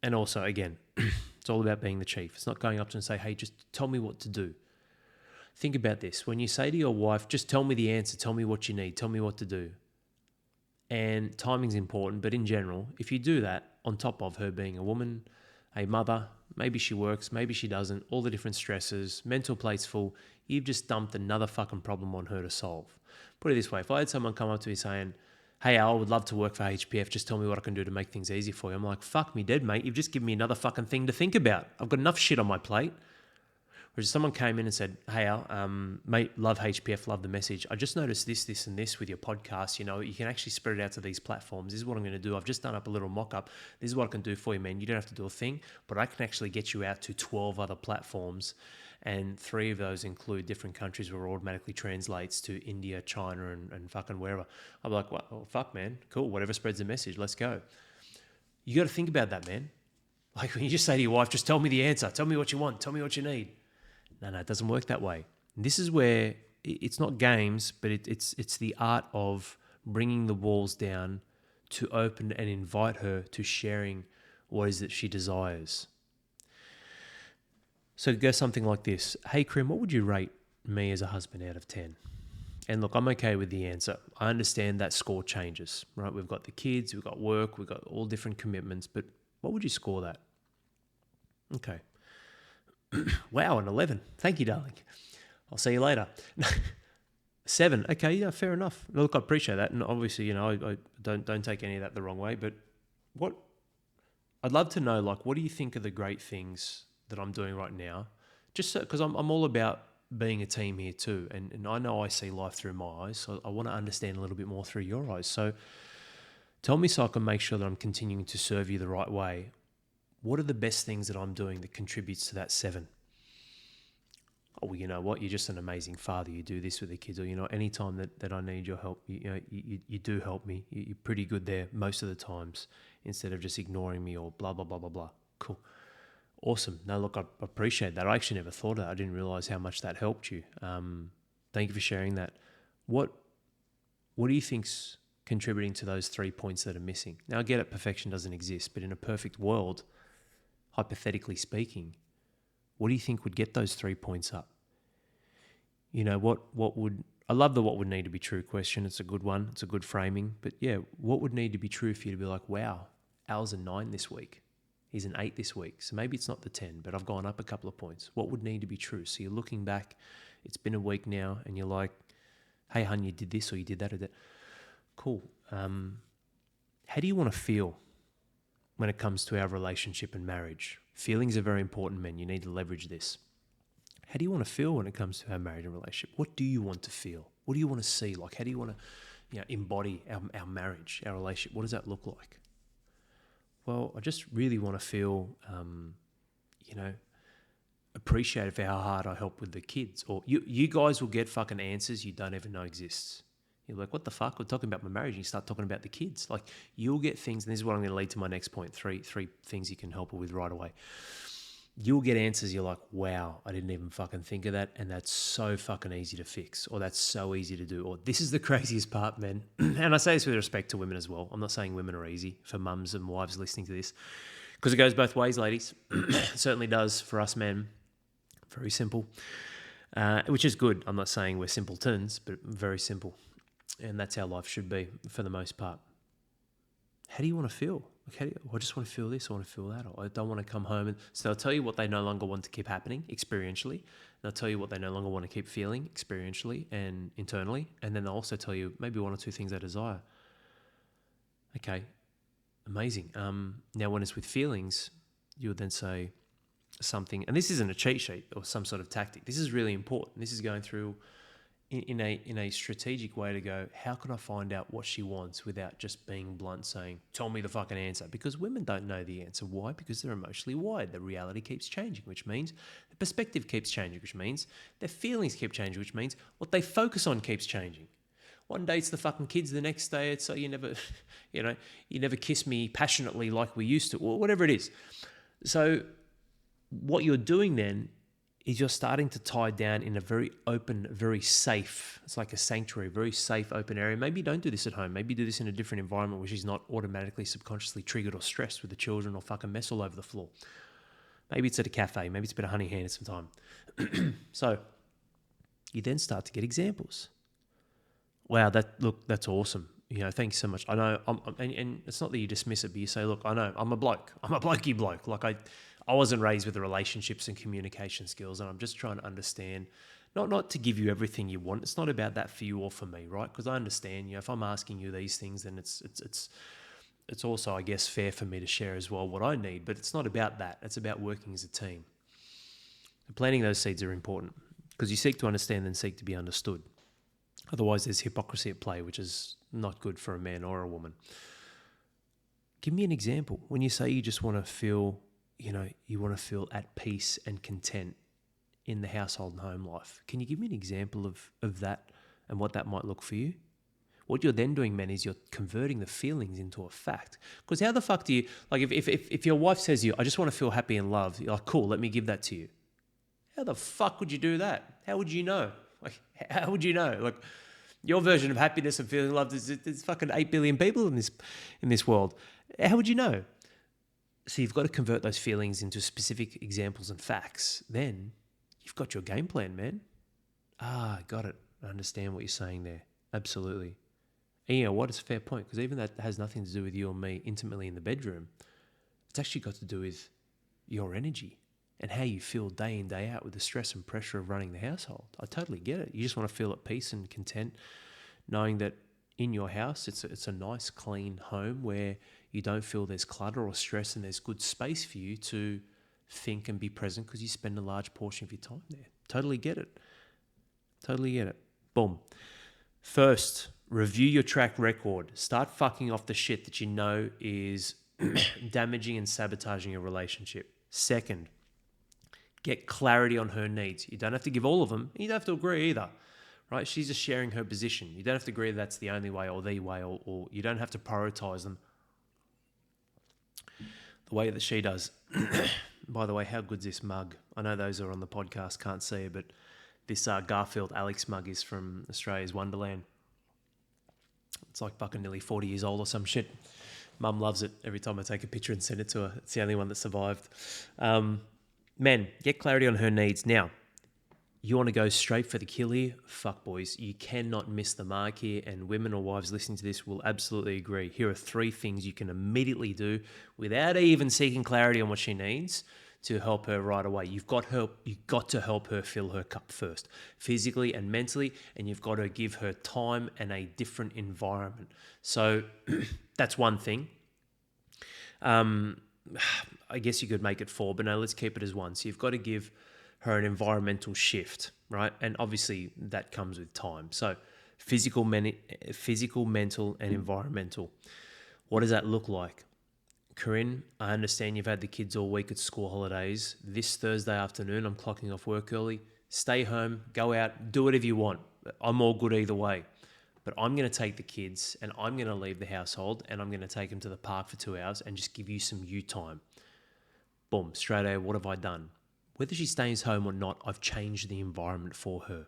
and also, again, it's all about being the chief. It's not going up to her and say, hey, just tell me what to do. Think about this. When you say to your wife, just tell me the answer, tell me what you need, tell me what to do. And timing's important, but in general, if you do that on top of her being a woman, a mother, maybe she works, maybe she doesn't, all the different stresses, mental plate's full, you've just dumped another fucking problem on her to solve. Put it this way, if I had someone come up to me saying, hey Al, I would love to work for HPF, just tell me what I can do to make things easy for you. I'm like, fuck me dead, mate, you've just given me another fucking thing to think about. I've got enough shit on my plate. Whereas someone came in and said, hey Al, mate, love HPF, love the message. I just noticed this and this with your podcast. You know, you can actually spread it out to these platforms. This is what I'm going to do. I've just done up a little mock-up. This is what I can do for you, man. You don't have to do a thing, but I can actually get you out to 12 other platforms. And 3 of those include different countries where it automatically translates to India, China, and fucking wherever. I'm like, well, fuck, man. Cool. Whatever spreads the message. Let's go. You got to think about that, man. Like when you just say to your wife, just tell me the answer. Tell me what you want. Tell me what you need. No, it doesn't work that way. And this is where it's not games, but it's the art of bringing the walls down to open and invite her to sharing what is that she desires. So it goes something like this. Hey, Krim, what would you rate me as a husband out of 10? And look, I'm okay with the answer. I understand that score changes, right? We've got the kids, we've got work, we've got all different commitments, but what would you score that? Okay. Wow, an 11. Thank you, darling. I'll see you later. 7. Okay, yeah, fair enough. Look, I appreciate that. And obviously, you know, I don't take any of that the wrong way, but what I'd love to know, like, what do you think are the great things that I'm doing right now? Just because I'm all about being a team here too. And I know I see life through my eyes, so I want to understand a little bit more through your eyes. So tell me so I can make sure that I'm continuing to serve you the right way. What are the best things that I'm doing that contributes to that 7? Oh, well, you know what? You're just an amazing father. You do this with the kids, or, you know, anytime that I need your help, you do help me. You're pretty good there most of the times instead of just ignoring me or blah, blah, blah, blah, blah. Cool. Awesome. No, look, I appreciate that. I actually never thought of that. I didn't realize how much that helped you. Thank you for sharing that. What do you think's contributing to those 3 points that are missing? Now, I get it, perfection doesn't exist, but in a perfect world, hypothetically speaking, what do you think would get those 3 points up? You know, what would, I love the what would need to be true question. It's a good one. It's a good framing. But yeah, what would need to be true for you to be like, wow, Al's a 9 this week. He's an 8 this week. So maybe it's not the 10, but I've gone up a couple of points. What would need to be true? So you're looking back, it's been a week now, and you're like, hey, hun, you did this or you did that or that. Cool. How do you want to feel when it comes to our relationship and marriage? Feelings are very important, men. You need to leverage this. How do you want to feel when it comes to our marriage and relationship? What do you want to feel? What do you want to see? Like, how do you want to embody our marriage, our relationship? What does that look like? Well, I just really want to feel, appreciative for how hard I help with the kids. Or you guys will get fucking answers you don't even know exists. You're like, what the fuck? We're talking about my marriage. And you start talking about the kids. Like, you'll get things, and this is what I'm going to lead to my next point, three things you can help her with right away. You'll get answers you're like, wow, I didn't even fucking think of that, and that's so fucking easy to fix, or that's so easy to do, or this is the craziest part, man. And I say this with respect to women as well. I'm not saying women are easy, for mums and wives listening to this, because it goes both ways, ladies. It certainly does for us men. Very simple, which is good. I'm not saying we're simpletons, but very simple. And that's how life should be for the most part. How do you want to feel? Okay, I just want to feel this, I want to feel that, or I don't want to come home. And so they'll tell you what they no longer want to keep happening experientially. They'll tell you what they no longer want to keep feeling experientially and internally. And then they'll also tell you maybe 1 or 2 things they desire. Okay, amazing. Now, when it's with feelings, you would then say something, and this isn't a cheat sheet or some sort of tactic. This is really important. This is going through in a strategic way to go, how can I find out what she wants without just being blunt, saying, tell me the fucking answer? Because women don't know the answer. Why? Because they're emotionally wired. The reality keeps changing, which means the perspective keeps changing, which means their feelings keep changing, which means what they focus on keeps changing. One day it's the fucking kids, the next day it's you never, you never kiss me passionately like we used to, or whatever it is. So what you're doing then is you're starting to tie down in a very open, very safe, it's like a sanctuary, very safe, open area. Maybe don't do this at home. Maybe do this in a different environment where she's not automatically, subconsciously triggered or stressed with the children or fucking mess all over the floor. Maybe it's at a cafe. Maybe it's a bit of honey hand at some time. So you then start to get examples. Wow, that's awesome. Thanks so much. I know, and it's not that you dismiss it, but you say, look, I know, I'm a bloke. I'm a blokey bloke. Like I wasn't raised with the relationships and communication skills, and I'm just trying to understand, not to give you everything you want. It's not about that for you or for me, right? Because I understand, if I'm asking you these things, then it's also, I guess, fair for me to share as well what I need. But it's not about that. It's about working as a team. Planting those seeds are important because you seek to understand and seek to be understood. Otherwise, there's hypocrisy at play, which is not good for a man or a woman. Give me an example. When you say you just want to feel, you want to feel at peace and content in the household and home life, can you give me an example of that and what that might look for you? What you're then doing, man, is you're converting the feelings into a fact. Because how the fuck do you, like if your wife says to you, I just want to feel happy and loved, you're like, cool, let me give that to you. How the fuck would you do that? How would you know? Like, how would you know? Like, your version of happiness and feeling loved is there's fucking 8 billion people in this world. How would you know? So you've got to convert those feelings into specific examples and facts. Then you've got your game plan, man. Got it. I understand what you're saying there. Absolutely. And you know what? It's a fair point, because even that has nothing to do with you and me intimately in the bedroom. It's actually got to do with your energy and how you feel day in, day out with the stress and pressure of running the household. I totally get it. You just want to feel at peace and content, knowing that in your house, it's a nice, clean home where you don't feel there's clutter or stress, and there's good space for you to think and be present because you spend a large portion of your time there. Totally get it. Totally get it. Boom. First, review your track record. Start fucking off the shit that you know is damaging and sabotaging your relationship. Second, get clarity on her needs. You don't have to give all of them. You don't have to agree either, right? She's just sharing her position. You don't have to agree that's the only way or the way, or you don't have to prioritize them the way that she does. By the way, how good's this mug? I know those who are on the podcast can't see it, but this Garfield Alex mug is from Australia's Wonderland. It's like fucking nearly 40 years old or some shit. Mum loves it. Every time I take a picture and send it to her, it's the only one that survived. Men, get clarity on her needs. Now, you want to go straight for the kill here? Fuck, boys. You cannot miss the mark here, and women or wives listening to this will absolutely agree. Here are 3 things you can immediately do without even seeking clarity on what she needs to help her right away. You've got to help her fill her cup first, physically and mentally, and you've got to give her time and a different environment. So that's one thing. I guess you could make it 4, but no, let's keep it as 1. So you've got to give her an environmental shift, right? And obviously that comes with time. So physical, mental, and environmental. What does that look like? Corinne, I understand you've had the kids all week at school holidays. This Thursday afternoon, I'm clocking off work early. Stay home, go out, do whatever you want. I'm all good either way. But I'm going to take the kids and I'm going to leave the household and I'm going to take them to the park for 2 hours and just give you some you time. Boom, straight away, what have I done? Whether she stays home or not, I've changed the environment for her.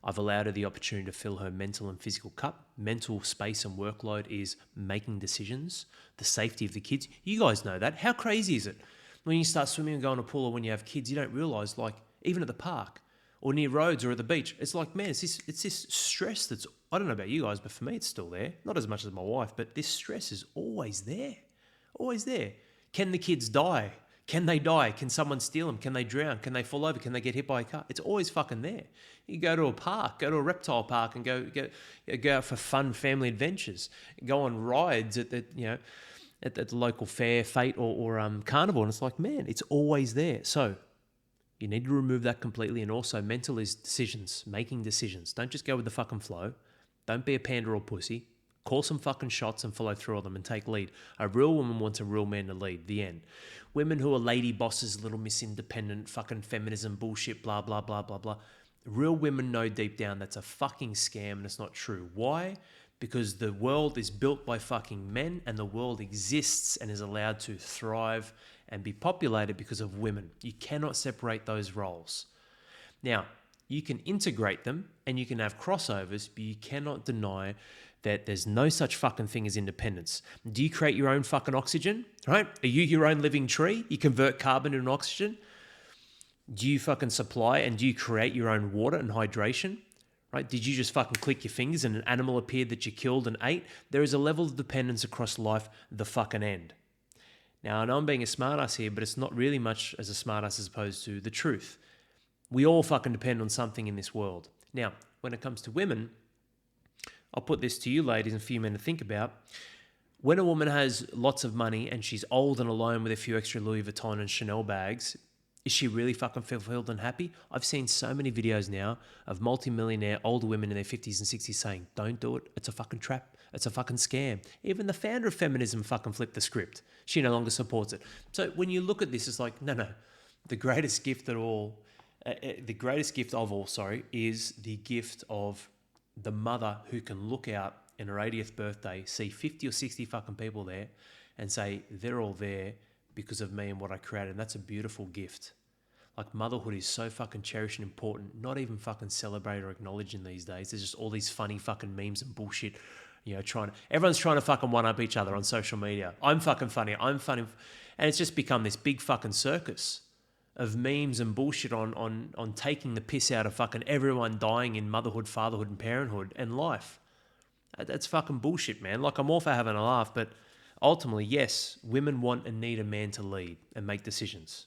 I've allowed her the opportunity to fill her mental and physical cup. Mental space and workload is making decisions, the safety of the kids. You guys know that. How crazy is it? When you start swimming and go in a pool, or when you have kids, you don't realise, like, even at the park or near roads or at the beach, it's like, man, it's this stress that's, I don't know about you guys, but for me, it's still there. Not as much as my wife, but this stress is always there. Always there. Can the kids die? Can they die? Can someone steal them? Can they drown? Can they fall over? Can they get hit by a car? It's always fucking there. You go to a park, go to a reptile park and go out for fun family adventures. Go on rides at the local fair, fete or carnival. And it's like, man, it's always there. So You need to remove that completely. And also mental is decisions, making decisions. Don't just go with the fucking flow. Don't be a panda or pussy. Call some fucking shots and follow through on them and take lead. A real woman wants a real man to lead. The end. Women who are lady bosses, little miss independent, fucking feminism bullshit, blah, blah, blah, blah, blah. Real women know deep down that's a fucking scam and it's not true. Why? Because the world is built by fucking men and the world exists and is allowed to thrive and be populated because of women. You cannot separate those roles. Now, you can integrate them and you can have crossovers, but you cannot deny that there's no such fucking thing as independence. Do you create your own fucking oxygen, right? Are you your own living tree? You convert carbon into oxygen? Do you fucking supply and do you create your own water and hydration? Right? Did you just fucking click your fingers and an animal appeared that you killed and ate? There is a level of dependence across life, the fucking end. Now, I know I'm being a smartass here, but it's not really much as a smartass as opposed to the truth. We all fucking depend on something in this world. Now, when it comes to women, I'll put this to you ladies and for you men to think about. When a woman has lots of money and she's old and alone with a few extra Louis Vuitton and Chanel bags, is she really fucking fulfilled and happy? I've seen so many videos now of multimillionaire older women in their 50s and 60s saying, don't do it. It's a fucking trap. It's a fucking scam. Even the founder of feminism fucking flipped the script. She no longer supports it. So when you look at this, it's like, no. The greatest gift of all, is the gift of the mother who can look out in her 80th birthday, see 50 or 60 fucking people there and say, they're all there because of me and what I created. And that's a beautiful gift. Like, motherhood is so fucking cherished and important, not even fucking celebrated or acknowledged in these days. There's just all these funny fucking memes and bullshit, everyone's trying to fucking one up each other on social media. I'm fucking funny. I'm funny. And it's just become this big fucking circus of memes and bullshit on taking the piss out of fucking everyone dying in motherhood, fatherhood and parenthood and life. That's fucking bullshit, man. Like, I'm all for having a laugh, but ultimately, yes, women want and need a man to lead and make decisions.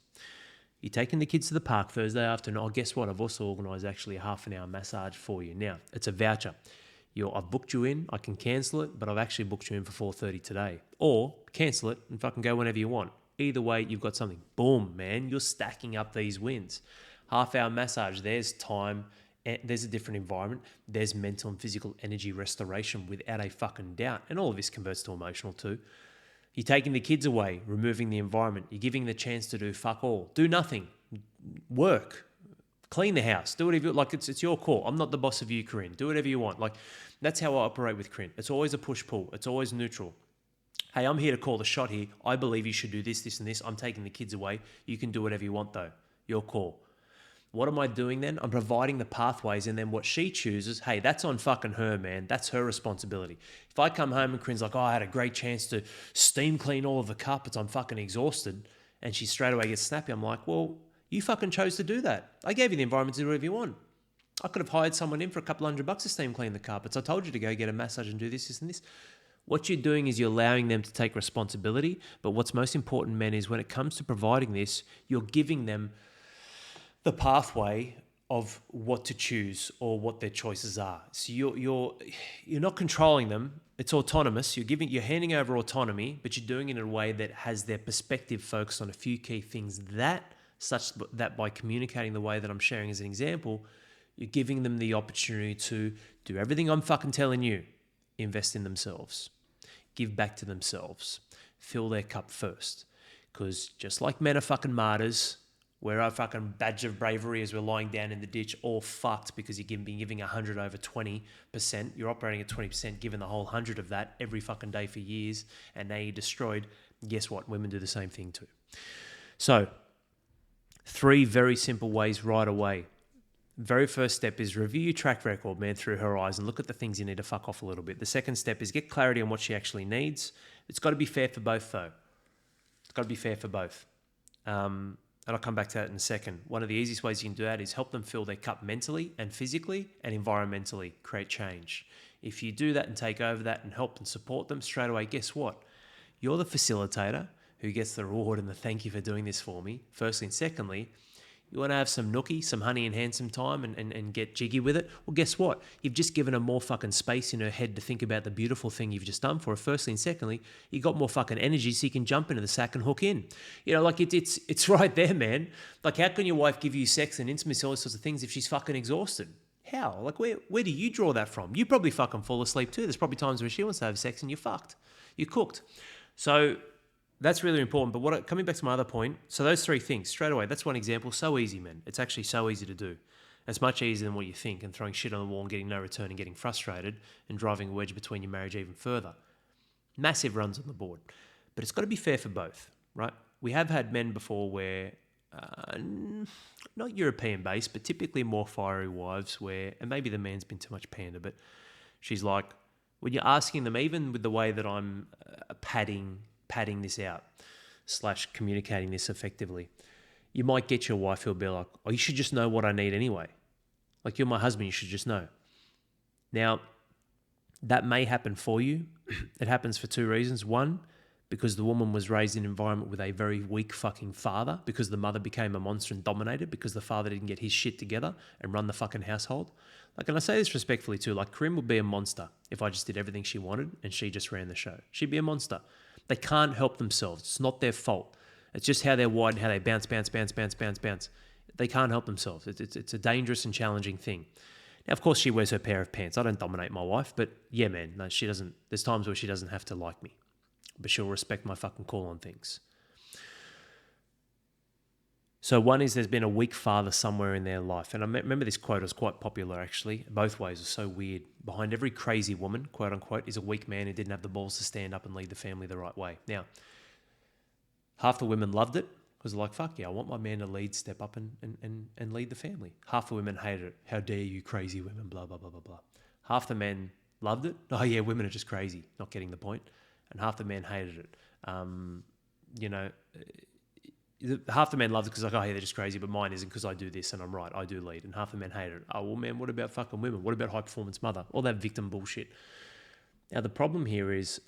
You're taking the kids to the park Thursday afternoon. Oh, guess what? I've also organised actually a half an hour massage for you. Now, it's a voucher. I've booked you in. I can cancel it, but I've actually booked you in for 4:30 today. Or cancel it and fucking go whenever you want. Either way, you've got something. Boom, man. You're stacking up these wins. Half hour massage. There's time. There's a different environment. There's mental and physical energy restoration without a fucking doubt. And all of this converts to emotional too. You're taking the kids away, removing the environment. You're giving the chance to do fuck all. Do nothing. Work. Clean the house. Do whatever you like. It's your call. I'm not the boss of you, Corinne. Do whatever you want. Like, that's how I operate with Corinne. It's always a push-pull. It's always neutral. Hey, I'm here to call the shot here. I believe you should do this, this, and this. I'm taking the kids away. You can do whatever you want, though. Your call. What am I doing then? I'm providing the pathways, and then what she chooses, hey, that's on fucking her, man. That's her responsibility. If I come home and Corinne's like, oh, I had a great chance to steam clean all of the carpets, I'm fucking exhausted, and she straight away gets snappy, I'm like, well, you fucking chose to do that. I gave you the environment to do whatever you want. I could have hired someone in for a couple $100 to steam clean the carpets. I told you to go get a massage and do this, this, and this. What you're doing is you're allowing them to take responsibility, but what's most important, men, is when it comes to providing this, you're giving them the pathway of what to choose or what their choices are. So you're not controlling them. It's autonomous. You're handing over autonomy, but you're doing it in a way that has their perspective focused on a few key things, such that by communicating the way that I'm sharing as an example, you're giving them the opportunity to do everything I'm fucking telling you. Invest in themselves. Give back to themselves. Fill their cup first. Because just like men are fucking martyrs, we're a fucking badge of bravery as we're lying down in the ditch, all fucked because you've been giving 100 over 20%. You're operating at 20%, given the whole 100 of that every fucking day for years, and now you're destroyed. Guess what? Women do the same thing too. So, 3 very simple ways right away. Very first step is review your track record, man, through her eyes and look at the things you need to fuck off a little bit. The second step is get clarity on what she actually needs. It's got to be fair for both, though. It's got to be fair for both. And I'll come back to that in a second. One of the easiest ways you can do that is help them fill their cup mentally and physically and environmentally, create change. If you do that and take over that and help and support them straight away, guess what? You're the facilitator who gets the reward and the thank you for doing this for me, firstly. And secondly, You want to have some nookie, some honey and handsome time and get jiggy with it? Well, guess what? You've just given her more fucking space in her head to think about the beautiful thing you've just done for her, firstly. And secondly, you got more fucking energy so you can jump into the sack and hook in. You know, like it's right there, man. Like, how can your wife give you sex and intimacy, all those sorts of things if she's fucking exhausted? How? Like, where do you draw that from? You probably fucking fall asleep too. There's probably times where she wants to have sex and you're fucked. You're cooked. So that's really important. But coming back to my other point, so those three things, straight away, that's one example. So easy, man. It's actually so easy to do. It's much easier than what you think, and throwing shit on the wall and getting no return and getting frustrated and driving a wedge between your marriage even further. Massive runs on the board. But it's got to be fair for both, right? We have had men before where, not European based, but typically more fiery wives where, and maybe the man's been too much pander, but she's like, when you're asking them, even with the way that I'm padding this out / communicating this effectively, you might get your wife who'll be like, oh, you should just know what I need anyway. Like, you're my husband, you should just know. Now, that may happen for you. It happens for two reasons. One, because the woman was raised in an environment with a very weak fucking father, because the mother became a monster and dominated, because the father didn't get his shit together and run the fucking household. Like, and I say this respectfully too, like, Corinne would be a monster if I just did everything she wanted and she just ran the show. She'd be a monster. They can't help themselves. It's not their fault. It's just how they're wired and how they bounce. They can't help themselves. It's a dangerous and challenging thing. Now, of course, she wears her pair of pants. I don't dominate my wife, but yeah, man, no, she doesn't. There's times where she doesn't have to like me, but she'll respect my fucking call on things. So one is there's been a weak father somewhere in their life. And I remember this quote was quite popular, actually. Both ways are so weird. Behind every crazy woman, quote unquote, is a weak man who didn't have the balls to stand up and lead the family the right way. Now, half the women loved it because they're like, fuck yeah, I want my man to lead, step up and lead the family. Half the women hated it. How dare you, crazy women, blah, blah, blah, blah, blah. Half the men loved it. Oh yeah, women are just crazy, not getting the point. And half the men hated it. Half the men loved it because like, oh yeah, they're just crazy, but mine isn't because I do this and I'm right, I do lead. And half the men hated it. Oh well, man, what about fucking women? What about high performance mother? All that victim bullshit. Now the problem here is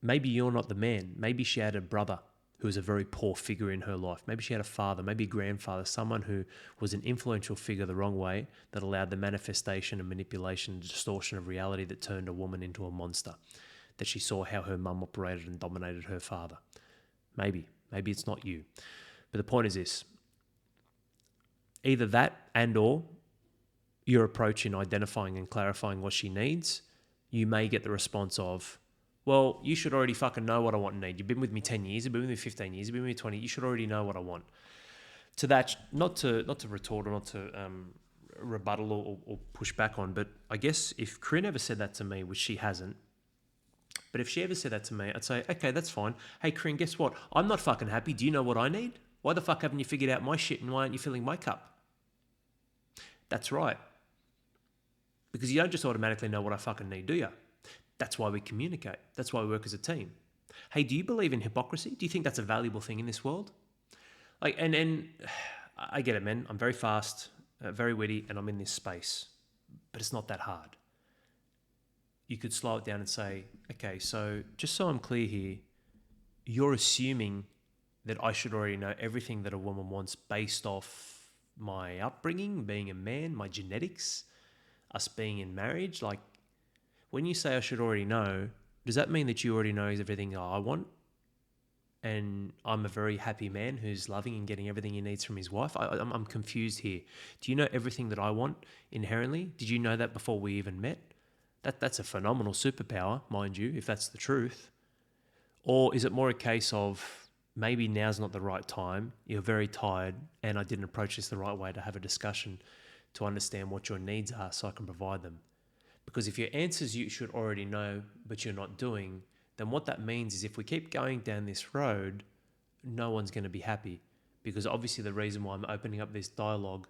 maybe you're not the man. Maybe she had a brother who was a very poor figure in her life. Maybe she had a father, maybe a grandfather, someone who was an influential figure the wrong way that allowed the manifestation and manipulation and distortion of reality that turned a woman into a monster. That she saw how her mum operated and dominated her father. Maybe it's not you. But the point is this. Either that and or your approach in identifying and clarifying what she needs, you may get the response of, well, you should already fucking know what I want and need. You've been with me 10 years, you've been with me 15 years, you've been with me 20, you should already know what I want. To that, not to retort or not to rebuttal or push back on, but I guess if Corinne ever said that to me, which she hasn't, but if she ever said that to me, I'd say, okay, that's fine. Hey, Corinne, guess what? I'm not fucking happy. Do you know what I need? Why the fuck haven't you figured out my shit and why aren't you filling my cup? That's right. Because you don't just automatically know what I fucking need, do you? That's why we communicate. That's why we work as a team. Hey, do you believe in hypocrisy? Do you think that's a valuable thing in this world? Like, and I get it, man. I'm very fast, very witty, and I'm in this space. But it's not that hard. You could slow it down and say, okay, so just so I'm clear here, you're assuming that I should already know everything that a woman wants based off my upbringing, being a man, my genetics, us being in marriage. Like, when you say I should already know, does that mean that you already know everything I want? And I'm a very happy man who's loving and getting everything he needs from his wife? I'm confused here. Do you know everything that I want inherently? Did you know that before we even met? That's a phenomenal superpower, mind you, if that's the truth. Or is it more a case of maybe now's not the right time, you're very tired, and I didn't approach this the right way to have a discussion to understand what your needs are so I can provide them? Because if your answers you should already know, but you're not doing, then what that means is if we keep going down this road, no one's going to be happy. Because obviously the reason why I'm opening up this dialogue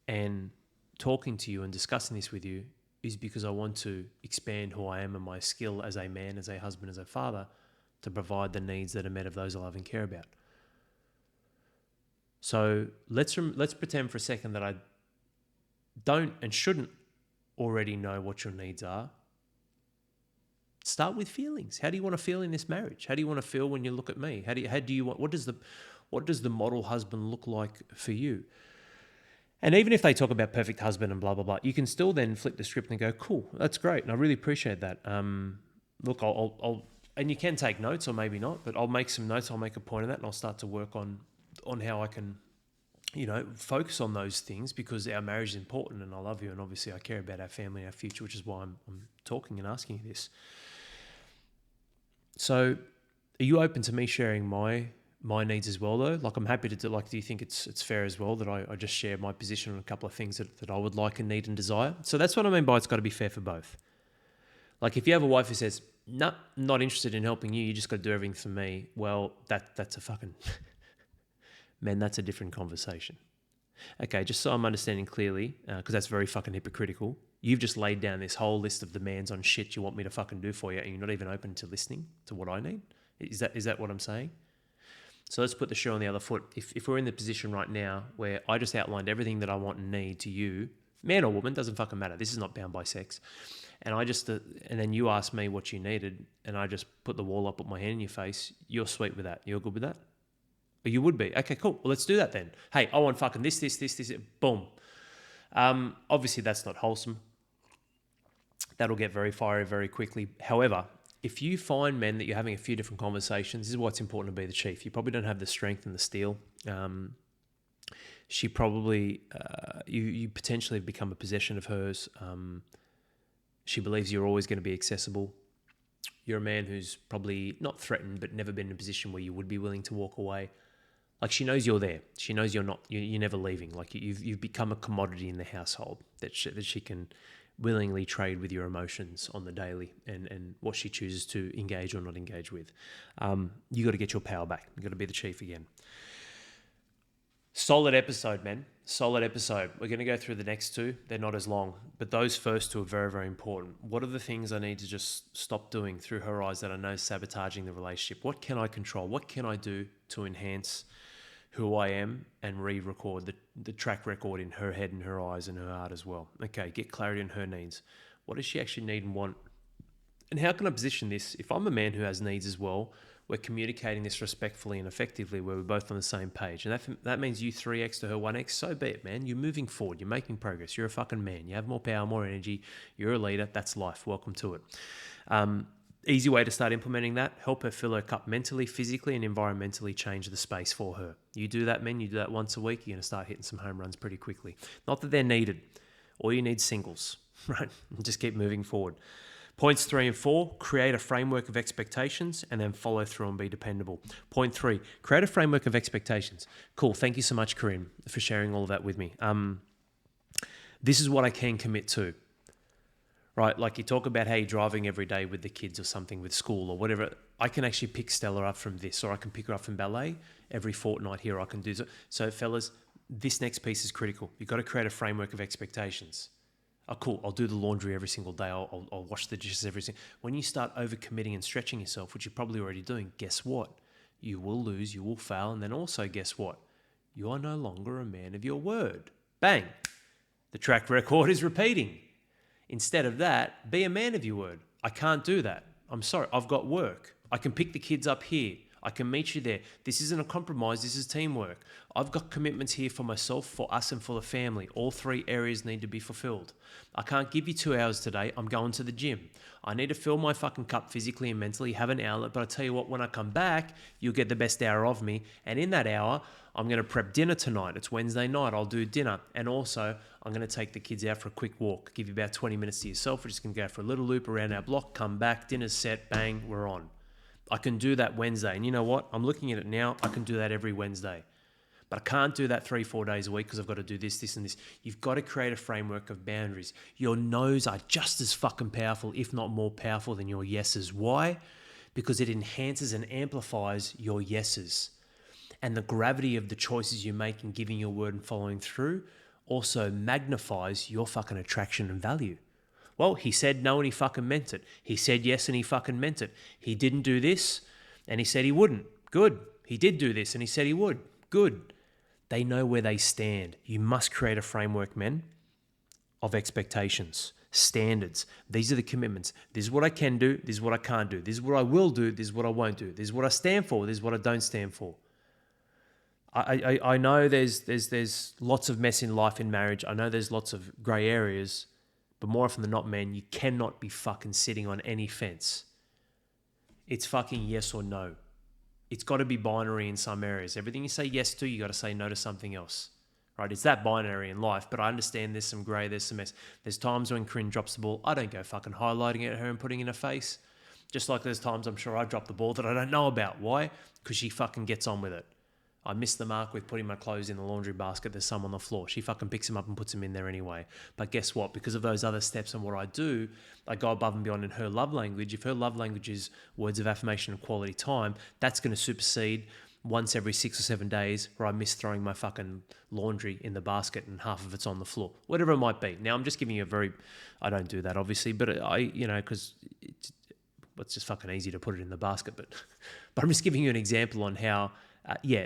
and talking to you and discussing this with you is because I want to expand who I am and my skill as a man, as a husband, as a father, to provide the needs that are met of those I love and care about. So let's pretend for a second that I don't and shouldn't already know what your needs are. Start with feelings. How do you want to feel in this marriage? How do you want to feel when you look at me? How do you want? What does the model husband look like for you? And even if they talk about perfect husband and blah, blah, blah, you can still then flip the script and go, cool, that's great. And I really appreciate that. Look, I'll and you can take notes or maybe not, but I'll make some notes. I'll make a point of that and I'll start to work on how I can, focus on those things, because our marriage is important and I love you. And obviously I care about our family and our future, which is why I'm talking and asking you this. So are you open to me sharing my needs as well, though? Like, I'm happy to do, like, do you think it's fair as well that I just share my position on a couple of things that I would like and need and desire? So that's what I mean by it's got to be fair for both. Like, if you have a wife who says, nah, not interested in helping you, you just got to do everything for me, well, that's a fucking... Man, that's a different conversation. Okay, just so I'm understanding clearly, because that's very fucking hypocritical, you've just laid down this whole list of demands on shit you want me to fucking do for you, and you're not even open to listening to what I need? Is that what I'm saying? So let's put the shoe on the other foot. If we're in the position right now where I just outlined everything that I want and need to you, man or woman, doesn't fucking matter. This is not bound by sex. And and then you asked me what you needed, and I just put the wall up, put my hand in your face. You're sweet with that. You're good with that? Or you would be. Okay, cool. Well, let's do that then. Hey, I want fucking this. Boom. Obviously, that's not wholesome. That'll get very fiery very quickly. However, if you find, men, that you're having a few different conversations, this is why it's important to be the chief. You probably don't have the strength and the steel. She probably, you potentially have become a possession of hers. She believes you're always going to be accessible. You're a man who's probably not threatened, but never been in a position where you would be willing to walk away. Like, she knows you're there. She knows you're never leaving. Like, you've become a commodity in the household that she can willingly trade with your emotions on the daily and what she chooses to engage or not engage with. You got to get your power back. You got to be the chief again. Solid episode, man. Solid episode. We're going to go through the next two. They're not as long, but those first two are very, very important. What are the things I need to just stop doing through her eyes that I know is sabotaging the relationship? What can I control? What can I do to enhance who I am and re-record the track record in her head and her eyes and her heart as well? Okay, get clarity on her needs. What does she actually need and want? And how can I position this? If I'm a man who has needs as well, we're communicating this respectfully and effectively where we're both on the same page. And that means you 3x to her 1x, so be it, man. You're moving forward. You're making progress. You're a fucking man. You have more power, more energy. You're a leader. That's life. Welcome to it. Easy way to start implementing that: help her fill her cup mentally, physically, and environmentally. Change the space for her. You do that, men. You do that once a week, you're going to start hitting some home runs pretty quickly. Not that they're needed. All you need is singles, right? Just keep moving forward. Points 3 and 4, create a framework of expectations and then follow through and be dependable. Point 3, create a framework of expectations. Cool. Thank you so much, Corinne, for sharing all of that with me. This is what I can commit to, right? Like, you talk about how you're driving every day with the kids or something, with school or whatever. I can actually pick Stella up from this, or I can pick her up from ballet every fortnight here. I can do so. So fellas, this next piece is critical. You've got to create a framework of expectations. Oh, cool. I'll do the laundry every single day. I'll wash the dishes every single... When you start overcommitting and stretching yourself, which you're probably already doing, guess what? You will lose, you will fail, and then also guess what? You are no longer a man of your word. Bang. The track record is repeating. Instead of that, be a man of your word. I can't do that. I'm sorry. I've got work. I can pick the kids up here. I can meet you there. This isn't a compromise. This is teamwork. I've got commitments here for myself, for us, and for the family. All 3 areas need to be fulfilled. I can't give you 2 hours today. I'm going to the gym. I need to fill my fucking cup physically and mentally, have an outlet. But I tell you what, when I come back, you'll get the best hour of me. And in that hour, I'm going to prep dinner tonight. It's Wednesday night. I'll do dinner. And also, I'm going to take the kids out for a quick walk. Give you about 20 minutes to yourself. We're just going to go for a little loop around our block, come back, dinner's set, bang, we're on. I can do that Wednesday. And you know what? I'm looking at it now. I can do that every Wednesday. But I can't do that 3-4 days a week because I've got to do this, and this. You've got to create a framework of boundaries. Your no's are just as fucking powerful, if not more powerful, than your yeses. Why? Because it enhances and amplifies your yeses. And the gravity of the choices you make in giving your word and following through also magnifies your fucking attraction and value. Well, he said no and he fucking meant it. He said yes and he fucking meant it. He didn't do this and he said he wouldn't. Good. He did do this and he said he would. Good. They know where they stand. You must create a framework, men, of expectations, standards. These are the commitments. This is what I can do. This is what I can't do. This is what I will do. This is what I won't do. This is what I stand for. This is what I don't stand for. I know there's lots of mess in life in marriage. I know there's lots of grey areas, but more often than not, man, you cannot be fucking sitting on any fence. It's fucking yes or no. It's got to be binary in some areas. Everything you say yes to, you got to say no to something else. Right? It's that binary in life, but I understand there's some grey, there's some mess. There's times when Corinne drops the ball, I don't go fucking highlighting it at her and putting it in her face. Just like there's times I'm sure I drop the ball that I don't know about. Why? Because she fucking gets on with it. I missed the mark with putting my clothes in the laundry basket. There's some on the floor. She fucking picks them up and puts them in there anyway. But guess what? Because of those other steps and what I do, I go above and beyond in her love language. If her love language is words of affirmation and quality time, that's going to supersede once every 6 or 7 days where I miss throwing my fucking laundry in the basket and half of it's on the floor. Whatever it might be. Now, I'm just giving you I don't do that obviously, but because it's just fucking easy to put it in the basket. But I'm just giving you an example on how,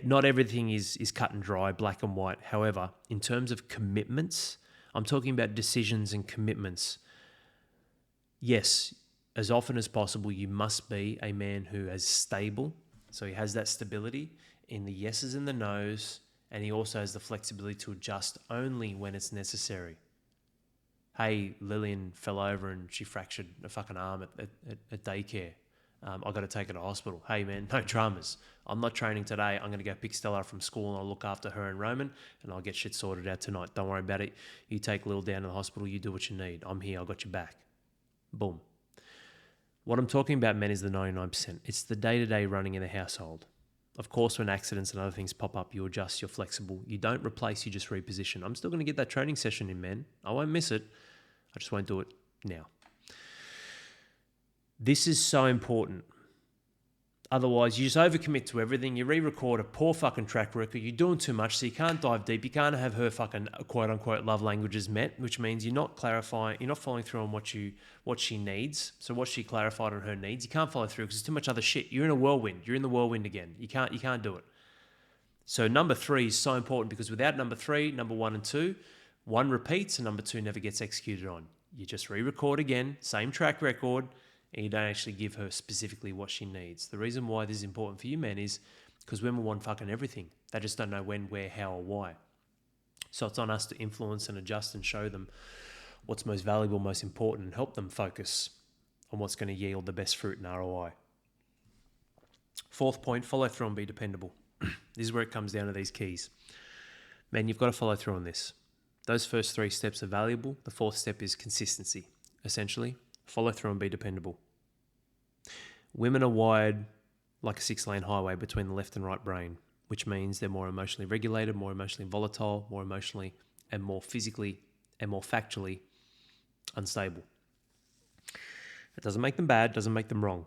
not everything is cut and dry, black and white. However, in terms of commitments, I'm talking about decisions and commitments. Yes, as often as possible, you must be a man who is stable. So he has that stability in the yeses and the nos, and he also has the flexibility to adjust only when it's necessary. Hey, Lillian fell over and she fractured a fucking arm at daycare. I got to take her to hospital. Hey, man, no dramas. I'm not training today. I'm going to go pick Stella up from school and I'll look after her and Roman and I'll get shit sorted out tonight. Don't worry about it. You take Lil down to the hospital. You do what you need. I'm here. I got your back. Boom. What I'm talking about, men, is the 99%. It's the day-to-day running in the household. Of course, when accidents and other things pop up, you adjust, you're flexible. You don't replace, you just reposition. I'm still going to get that training session in, men. I won't miss it. I just won't do it now. This is so important. Otherwise, you just overcommit to everything. You re-record a poor fucking track record. You're doing too much, so you can't dive deep. You can't have her fucking quote-unquote love languages met, which means you're not clarifying, you're not following through on what she needs. So what she clarified on her needs, you can't follow through because there's too much other shit. You're in a whirlwind. You're in the whirlwind again. You can't do it. So number 3 is so important because without number 3, number 1 and 2, 1 repeats and number 2 never gets executed on. You just re-record again, same track record, and you don't actually give her specifically what she needs. The reason why this is important for you, men, is because women want fucking everything. They just don't know when, where, how, or why. So it's on us to influence and adjust and show them what's most valuable, most important, and help them focus on what's going to yield the best fruit and ROI. 4th point, follow through and be dependable. This is where it comes down to these keys. Man, you've got to follow through on this. Those first 3 steps are valuable. The 4th step is consistency, essentially. Follow through and be dependable. Women are wired like a 6-lane highway between the left and right brain, which means they're more emotionally regulated, more emotionally volatile, more emotionally and more physically and more factually unstable. It doesn't make them bad, doesn't make them wrong.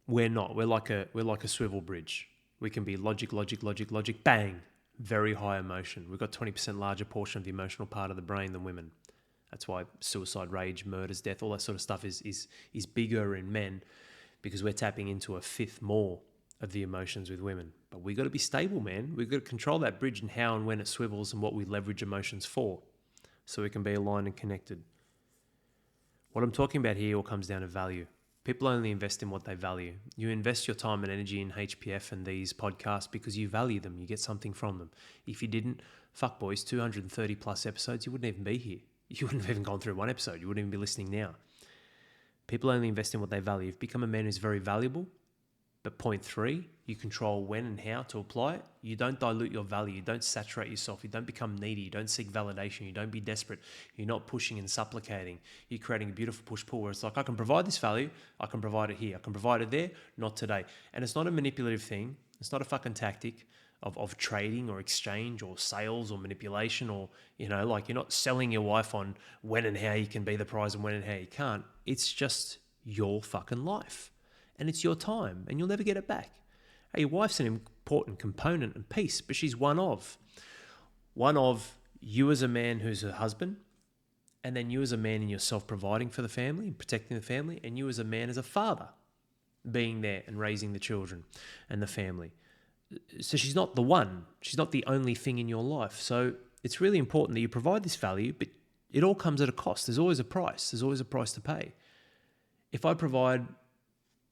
We're not. We're like a swivel bridge. We can be logic, bang, very high emotion. We've got 20% larger portion of the emotional part of the brain than women. That's why suicide, rage, murders, death, all that sort of stuff is bigger in men because we're tapping into a 5th more of the emotions with women. But we got to be stable, man. We've got to control that bridge and how and when it swivels and what we leverage emotions for so we can be aligned and connected. What I'm talking about here all comes down to value. People only invest in what they value. You invest your time and energy in HPF and these podcasts because you value them. You get something from them. If you didn't, fuck boys, 230 plus episodes, you wouldn't even be here. You wouldn't have even gone through 1 episode. You wouldn't even be listening now. People only invest in what they value. You've become a man who's very valuable. But point 3, you control when and how to apply it. You don't dilute your value. You don't saturate yourself. You don't become needy. You don't seek validation. You don't be desperate. You're not pushing and supplicating. You're creating a beautiful push-pull where it's like, I can provide this value. I can provide it here. I can provide it there. Not today. And it's not a manipulative thing. It's not a fucking tactic of trading or exchange or sales or manipulation or, like you're not selling your wife on when and how you can be the prize and when and how you can't. It's just your fucking life and it's your time and you'll never get it back. Hey, your wife's an important component and piece, but she's one of you as a man who's a husband, and then you as a man in yourself providing for the family and protecting the family, and you as a man as a father being there and raising the children and the family. So she's not the one. She's not the only thing in your life. So it's really important that you provide this value, but it all comes at a cost. There's always a price. There's always a price to pay. If I provide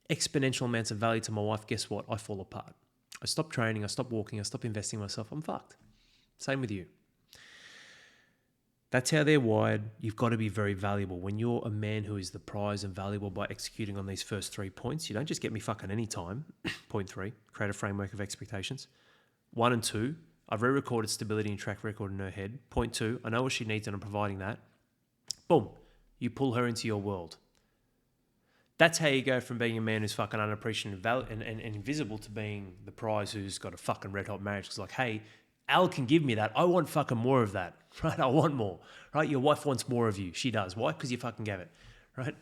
exponential amounts of value to my wife, guess what? I fall apart. I stop training, I stop walking, I stop investing in myself, I'm fucked. Same with you. That's how they're wired. You've got to be very valuable. When you're a man who is the prize and valuable by executing on these first 3 points, you don't just get me fucking any time. Point 3, create a framework of expectations. 1 and 2, I've re-recorded stability and track record in her head. Point 2, I know what she needs and I'm providing that. Boom, you pull her into your world. That's how you go from being a man who's fucking unappreciated and invisible to being the prize who's got a fucking red hot marriage. It's like, hey, Al can give me that. I want fucking more of that, right? I want more, right? Your wife wants more of you. She does. Why? Because you fucking gave it, right?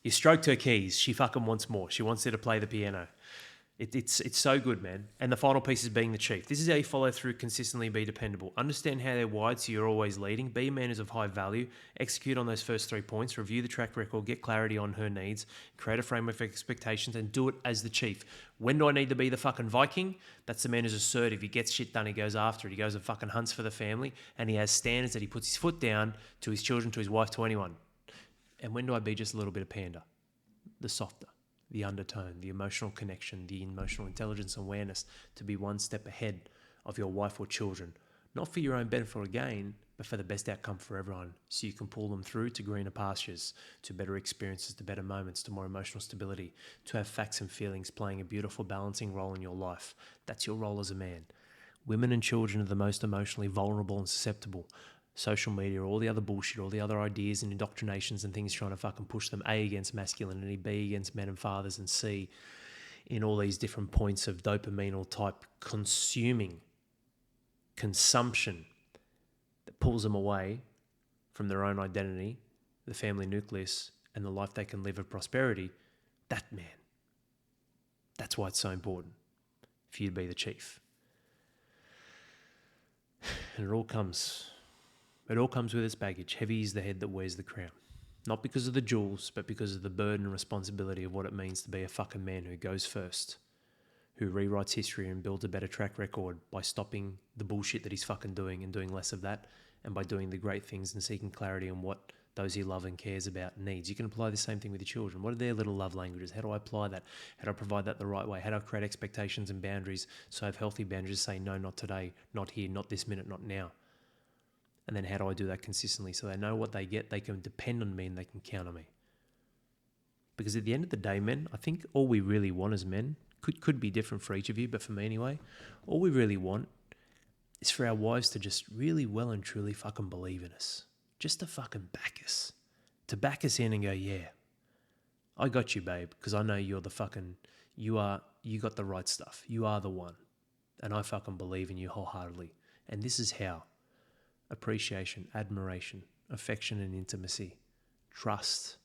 You stroked her keys. She fucking wants more. She wants you to play the piano. It's so good, man. And the final piece is being the chief. This is how you follow through, consistently be dependable. Understand how they're wired so you're always leading. Be a man who's of high value. Execute on those first 3 points. Review the track record. Get clarity on her needs. Create a framework of expectations and do it as the chief. When do I need to be the fucking Viking? That's the man who's assertive. He gets shit done. He goes after it. He goes and fucking hunts for the family. And he has standards that he puts his foot down to his children, to his wife, to anyone. And when do I be just a little bit of panda? The softer. The undertone, the emotional connection, the emotional intelligence and awareness to be one step ahead of your wife or children, not for your own benefit or gain, but for the best outcome for everyone, so you can pull them through to greener pastures, to better experiences, to better moments, to more emotional stability, to have facts and feelings playing a beautiful balancing role in your life. That's your role as a man. Women and children are the most emotionally vulnerable and susceptible. Social media, all the other bullshit, all the other ideas and indoctrinations and things trying to fucking push them, A, against masculinity, B, against men and fathers, and C, in all these different points of dopamine or type consumption that pulls them away from their own identity, the family nucleus, and the life they can live of prosperity. That man. That's why it's so important for you to be the chief. And it all comes with its baggage. Heavy is the head that wears the crown. Not because of the jewels, but because of the burden and responsibility of what it means to be a fucking man who goes first, who rewrites history and builds a better track record by stopping the bullshit that he's fucking doing and doing less of that, and by doing the great things and seeking clarity on what those he loves and cares about needs. You can apply the same thing with your children. What are their little love languages? How do I apply that? How do I provide that the right way? How do I create expectations and boundaries so I have healthy boundaries, say no, not today, not here, not this minute, not now? And then how do I do that consistently so they know what they get, they can depend on me and they can count on me? Because at the end of the day, men, I think all we really want as men, could be different for each of you, but for me anyway, all we really want is for our wives to just really well and truly fucking believe in us. Just to fucking back us. To back us in and go, yeah, I got you, babe, because I know you're the fucking, you got the right stuff. You are the one. And I fucking believe in you wholeheartedly. And this is how. Appreciation, admiration, affection and intimacy, trust,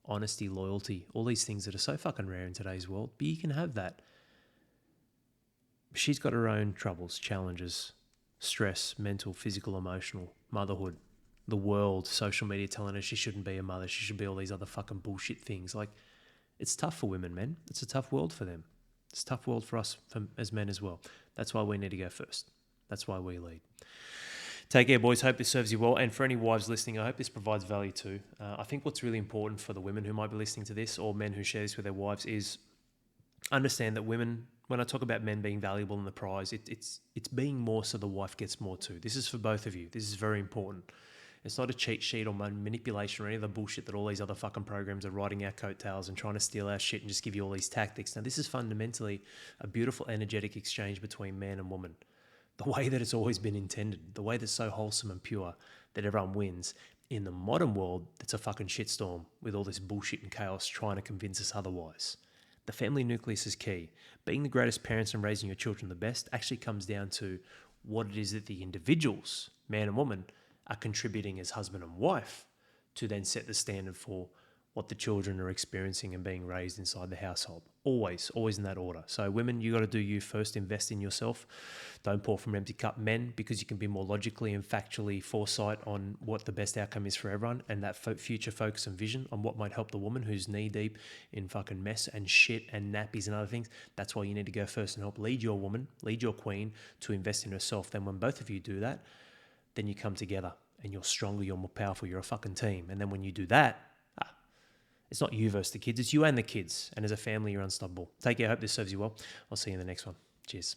honesty, loyalty, all these things that are so fucking rare in today's world, but you can have that. She's got her own troubles, challenges, stress, mental, physical, emotional, motherhood, the world, social media telling her she shouldn't be a mother, she should be all these other fucking bullshit things. Like, it's tough for women, men. It's a tough world for them. It's a tough world for us as men as well. That's why we need to go first. That's why we lead. Take care, boys. Hope this serves you well. And for any wives listening, I hope this provides value too. I think what's really important for the women who might be listening to this, or men who share this with their wives, is understand that women, when I talk about men being valuable in the prize, it's being more so the wife gets more too. This is for both of you. This is very important. It's not a cheat sheet or manipulation or any of the bullshit that all these other fucking programs are riding our coattails and trying to steal our shit and just give you all these tactics. Now, this is fundamentally a beautiful, energetic exchange between man and woman. The way that it's always been intended, the way that's so wholesome and pure that everyone wins. In the modern world, it's a fucking shitstorm with all this bullshit and chaos trying to convince us otherwise. The family nucleus is key. Being the greatest parents and raising your children the best actually comes down to what it is that the individuals, man and woman, are contributing as husband and wife to then set the standard for what the children are experiencing and being raised inside the household. Always in that order. So women, you got to do you first, invest in yourself. Don't pour from an empty cup. Men, because you can be more logically and factually foresight on what the best outcome is for everyone and that future focus and vision on what might help the woman who's knee deep in fucking mess and shit and nappies and other things. That's why you need to go first and help lead your woman, lead your queen to invest in herself. Then when both of you do that, then you come together and you're stronger, you're more powerful, you're a fucking team. And then when you do that, it's not you versus the kids, it's you and the kids. And as a family, you're unstoppable. Take care. I hope this serves you well. I'll see you in the next one. Cheers.